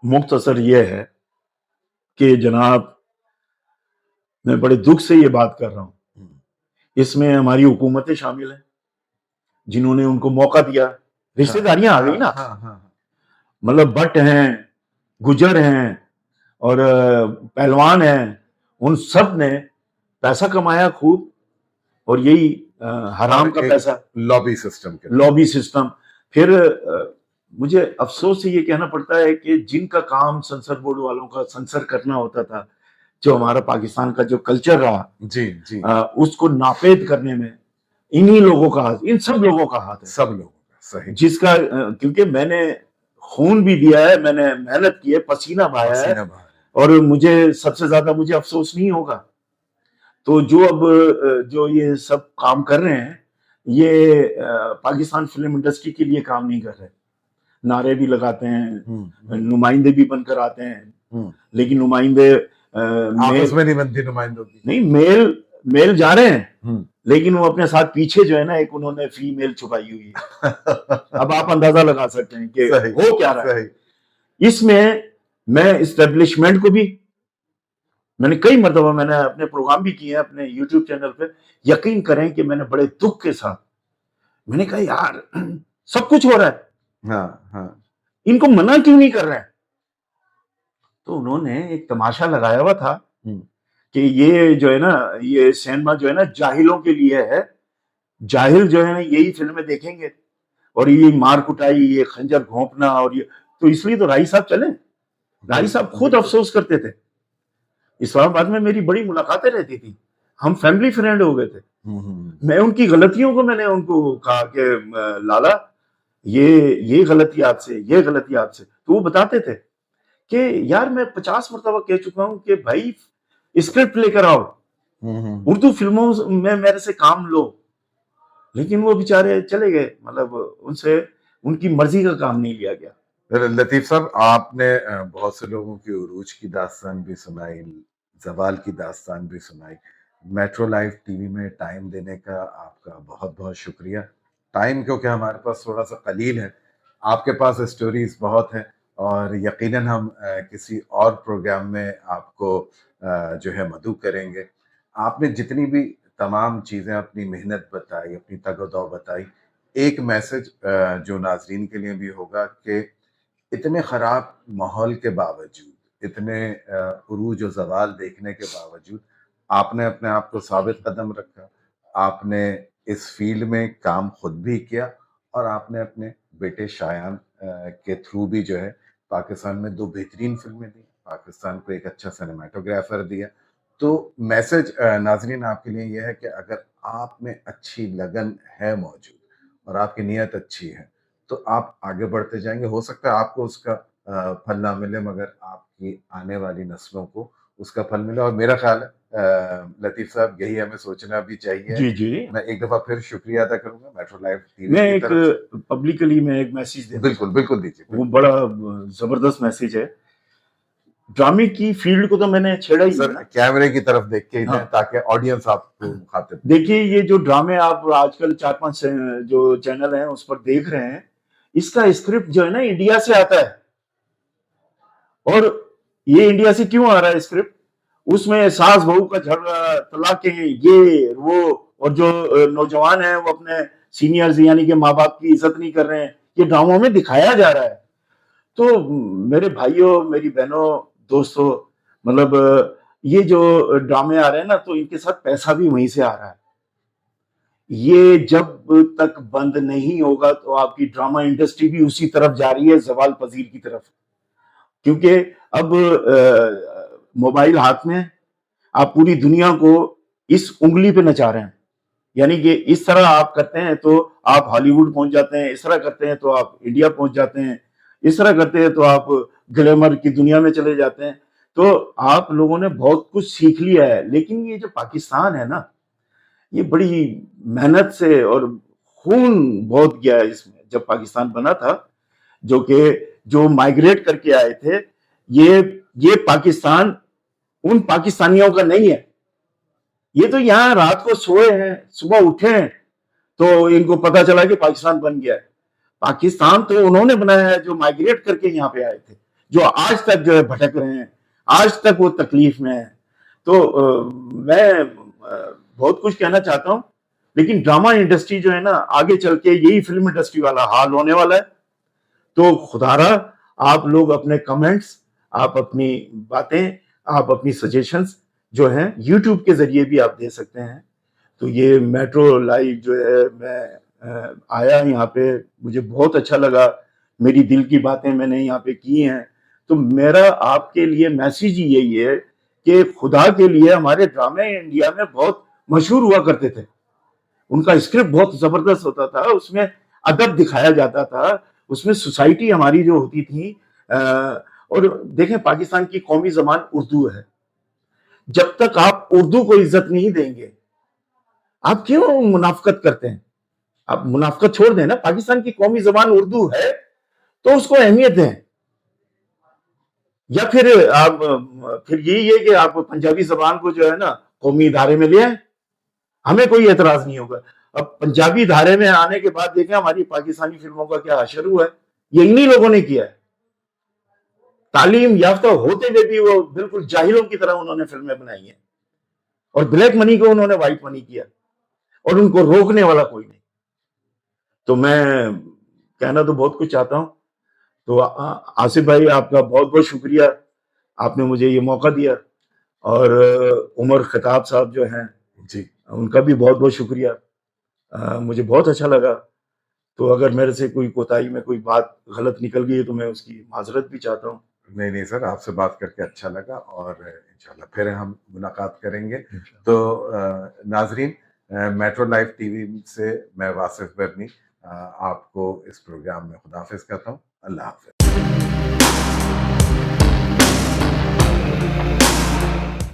मुख्तसर ये है कि जनाब मैं बड़े दुख से ये बात कर रहा हूं, इसमें हमारी हुकूमतें शामिल हैं जिन्होंने उनको मौका दिया, रिश्तेदारियां आ गई ना, हाँ हाँ। मतलब भट्ट हैं, गुजर हैं और पहलवान हैं, उन सब ने पैसा कमाया खूब, और यही हराम का पैसा, लॉबी सिस्टम के लॉबी सिस्टम। फिर मुझे अफसोस से ये कहना पड़ता है कि जिनका काम सेंसर बोर्ड वालों का सेंसर करना होता था, जो हमारा पाकिस्तान का जो कल्चर रहा, जी जी, उसको नापेद करने में इन्हीं लोगों का हाथ, इन सब लोगों का हाथ है, सब लोगों का। सही। जिसका क्योंकि मैंने खून भी दिया है, मैंने मेहनत की है, पसीना बहाया है, पसीना बहा। और मुझे सबसे ज्यादा मुझे अफसोस नहीं होगा। तो जो अब जो ये सब काम कर रहे हैं ये पाकिस्तान फिल्म इंडस्ट्री के लिए काम नहीं कर रहे, नारे भी लगाते हैं, नुमाइंदे भी बनकर आते हैं, लेकिन नुमाइंदे आपस में नहीं बनती नुमाइंदों की। नहीं, मेल जा रहे हैं, लेकिन वो अपने साथ पीछे जो है ना एक उन्होंने फीमेल छुपाई हुई है। अब आप अंदाजा लगा सकते हैं कि हो क्या रहा है। इसमें मैं इस्टेब्लिशमेंट को भी, मैंने कई मरतबा मैंने अपने प्रोग्राम भी किए हैं अपने यूट्यूब चैनल पे, यकीन करें कि मैंने बड़े दुख के साथ मैंने कहा यार सब कुछ हो रहा है, हाँ हाँ, इनको मना क्यों नहीं कर रहे हैं? तो उन्होंने एक तमाशा लगाया हुआ था कि ये जो है ना, ये सिनेमा जो है ना जाहिलों के लिए है, जाहिल जो है ना यही फिल्में देखेंगे, और ये मार कुटाई, ये खंजर घोंपना, और ये तो इसलिए तो राही साहब चले। राही साहब खुद अफसोस करते थे, इस्लामाबाद में मेरी बड़ी मुलाकातें रहती थी, हम फैमिली फ्रेंड हो गए थे। मैं उनकी गलतियों को मैंने उनको कहा कि लाला ये गलती आपसे, ये गलती आपसे, तो वो बताते थे कि यार मैं 50 मरतबा कह चुका हूं कि भाई स्क्रिप्ट लेकर आओ, उर्दू फिल्मों में मेरे से काम लो, लेकिन वो बेचारे चले गए, मतलब उनसे उनकी मर्जी का काम नहीं लिया गया। लतीफ साहब, आपने बहुत से लोगों की उरूज की दास्तान भी सुनाई, जवाल की दास्तान भी सुनाई। मेट्रो लाइव टीवी में टाइम देने का आपका बहुत बहुत शुक्रिया। टाइम क्योंकि हमारे पास थोड़ा सा कलील है, आपके पास स्टोरीज बहुत हैं, और यकीनन हम किसी और प्रोग्राम में आपको जो है मदऊ करेंगे। आपने जितनी भी तमाम चीज़ें, अपनी मेहनत बताई, अपनी तगदौ बताई, एक मैसेज जो नाजरीन के लिए भी होगा कि इतने ख़राब माहौल के बावजूद, इतने उरूज और ज़वाल देखने के बावजूद आपने अपने आप को साबित कदम रखा, आपने इस फील्ड में काम खुद भी किया, और आपने अपने बेटे शायान के थ्रू भी जो है पाकिस्तान में 2 बेहतरीन फिल्में दी, पाकिस्तान को एक अच्छा सिनेमाटोग्राफर दिया, तो मैसेज नाजरीन आपके लिए यह है कि अगर आप में अच्छी लगन है मौजूद और आपकी नीयत अच्छी है तो आप आगे बढ़ते जाएंगे। हो सकता है आपको उसका फल ना मिले मगर आपकी आने वाली नस्लों को उसका फल मिले। और मेरा ख्याल है लतीफ़ साहब यही हमें सोचना भी चाहिए। जी जी, मैं एक दफा फिर शुक्रिया अदा करूंगा मेट्रो लाइव टीवी मैं की एक तरफ से। पब्लिकली मैं एक मैसेज देना बिल्कुल बिल्कुल दीजिए। वो बड़ा जबरदस्त मैसेज है। ड्रामे की फील्ड को तो मैंने छेड़ा ही सर नहीं। कैमरे की तरफ देख के ही हाँ। दें ताकि ऑडियंस आपको मुखातिब। देखिए ये जो ड्रामे आप आजकल 4-5 जो चैनल हैं उस पर देख रहे हैं, इसका स्क्रिप्ट जो है ना इंडिया से आता है। और ये इंडिया से क्यों आ रहा है स्क्रिप्ट? उसमें सास बहू का झगड़ा, तलाकें, ये वो, और जो नौजवान है वो अपने सीनियर्स यानी कि माँ बाप की इज्जत नहीं कर रहे हैं, ये ड्रामों में दिखाया जा रहा है। तो मेरे भाइयों, मेरी बहनों, दोस्तों, मतलब ये जो ड्रामे आ रहे हैं ना, तो इनके साथ पैसा भी वहीं से आ रहा है। ये जब तक बंद नहीं होगा तो आपकी ड्रामा इंडस्ट्री भी उसी तरफ जा रही है, जवाल पजीर की तरफ। क्योंकि अब मोबाइल हाथ में है, आप पूरी दुनिया को इस उंगली पे नचा रहे हैं। यानी कि इस तरह आप करते हैं तो आप हॉलीवुड पहुंच जाते हैं, इस तरह करते हैं तो आप इंडिया पहुंच जाते हैं, इस तरह करते हैं तो आप ग्लैमर की दुनिया में चले जाते हैं। तो आप लोगों ने बहुत कुछ सीख लिया है। लेकिन ये जो पाकिस्तान है ना, ये बड़ी मेहनत से और खून बहुत गया है इसमें। जब पाकिस्तान बना था, जो माइग्रेट करके आए थे, ये पाकिस्तान उन पाकिस्तानियों का नहीं है। ये तो यहाँ रात को सोए हैं, सुबह उठे हैं तो इनको पता चला कि पाकिस्तान बन गया है। पाकिस्तान तो उन्होंने बनाया है जो माइग्रेट करके यहाँ पे आए थे, जो आज तक जो है भटक रहे हैं, आज तक वो तकलीफ में है। तो मैं बहुत कुछ कहना चाहता हूँ, लेकिन ड्रामा इंडस्ट्री जो है ना, आगे चल के यही फिल्म इंडस्ट्री वाला हाल होने वाला है। तो खुदारा आप लोग अपने कमेंट्स, आप अपनी बातें, आप अपनी सजेशंस जो हैं यूट्यूब के जरिए भी आप दे सकते हैं। तो ये मेट्रो लाइव जो है, मैं आया यहाँ पे, मुझे बहुत अच्छा लगा, मेरी दिल की बातें मैंने यहाँ पे की हैं। तो मेरा आपके लिए मैसेज ही यही है कि खुदा के लिए हमारे ड्रामे इंडिया में बहुत मशहूर हुआ करते थे। उनका स्क्रिप्ट बहुत जबरदस्त होता था, उसमें अदब दिखाया जाता था, उसमें सोसाइटी हमारी जो होती थी। और देखें, पाकिस्तान की कौमी जबान उर्दू है। जब तक आप उर्दू को इज्जत नहीं देंगे, आप क्यों मुनाफकत करते हैं? आप मुनाफकत छोड़ दें ना। पाकिस्तान की कौमी जबान उर्दू है तो उसको अहमियत दें। या फिर यही है कि आप पंजाबी जबान को जो है ना कौमी इदारे में ले आए, हमें कोई एतराज नहीं होगा। अब पंजाबी धारे में आने के बाद देखें हमारी पाकिस्तानी फिल्मों का क्या हशर हुआ है। ये इन्हीं लोगों ने किया है। तालीम याफ्ता होते हुए भी वो बिल्कुल जाहिलों की तरह उन्होंने फिल्में बनाई हैं, और ब्लैक मनी को उन्होंने व्हाइट मनी किया, और उनको रोकने वाला कोई नहीं। तो मैं कहना तो बहुत कुछ चाहता हूं। तो आसिफ भाई, आपका बहुत बहुत शुक्रिया, आपने मुझे ये मौका दिया। और उमर खताब साहब जो हैं जी, उनका भी बहुत बहुत शुक्रिया। मुझे बहुत अच्छा लगा। तो अगर मेरे से कोई कोताही में कोई बात गलत निकल गई है तो मैं उसकी माजरत भी चाहता हूँ। नहीं सर, आपसे बात करके अच्छा लगा और इंशाल्लाह फिर हम मुलाकात करेंगे। तो नाजरीन, मेट्रो लाइव टीवी से मैं वासिफ बरनी आपको इस प्रोग्राम में खुदाफिज कहता हूँ। अल्लाह हाफ़िज़।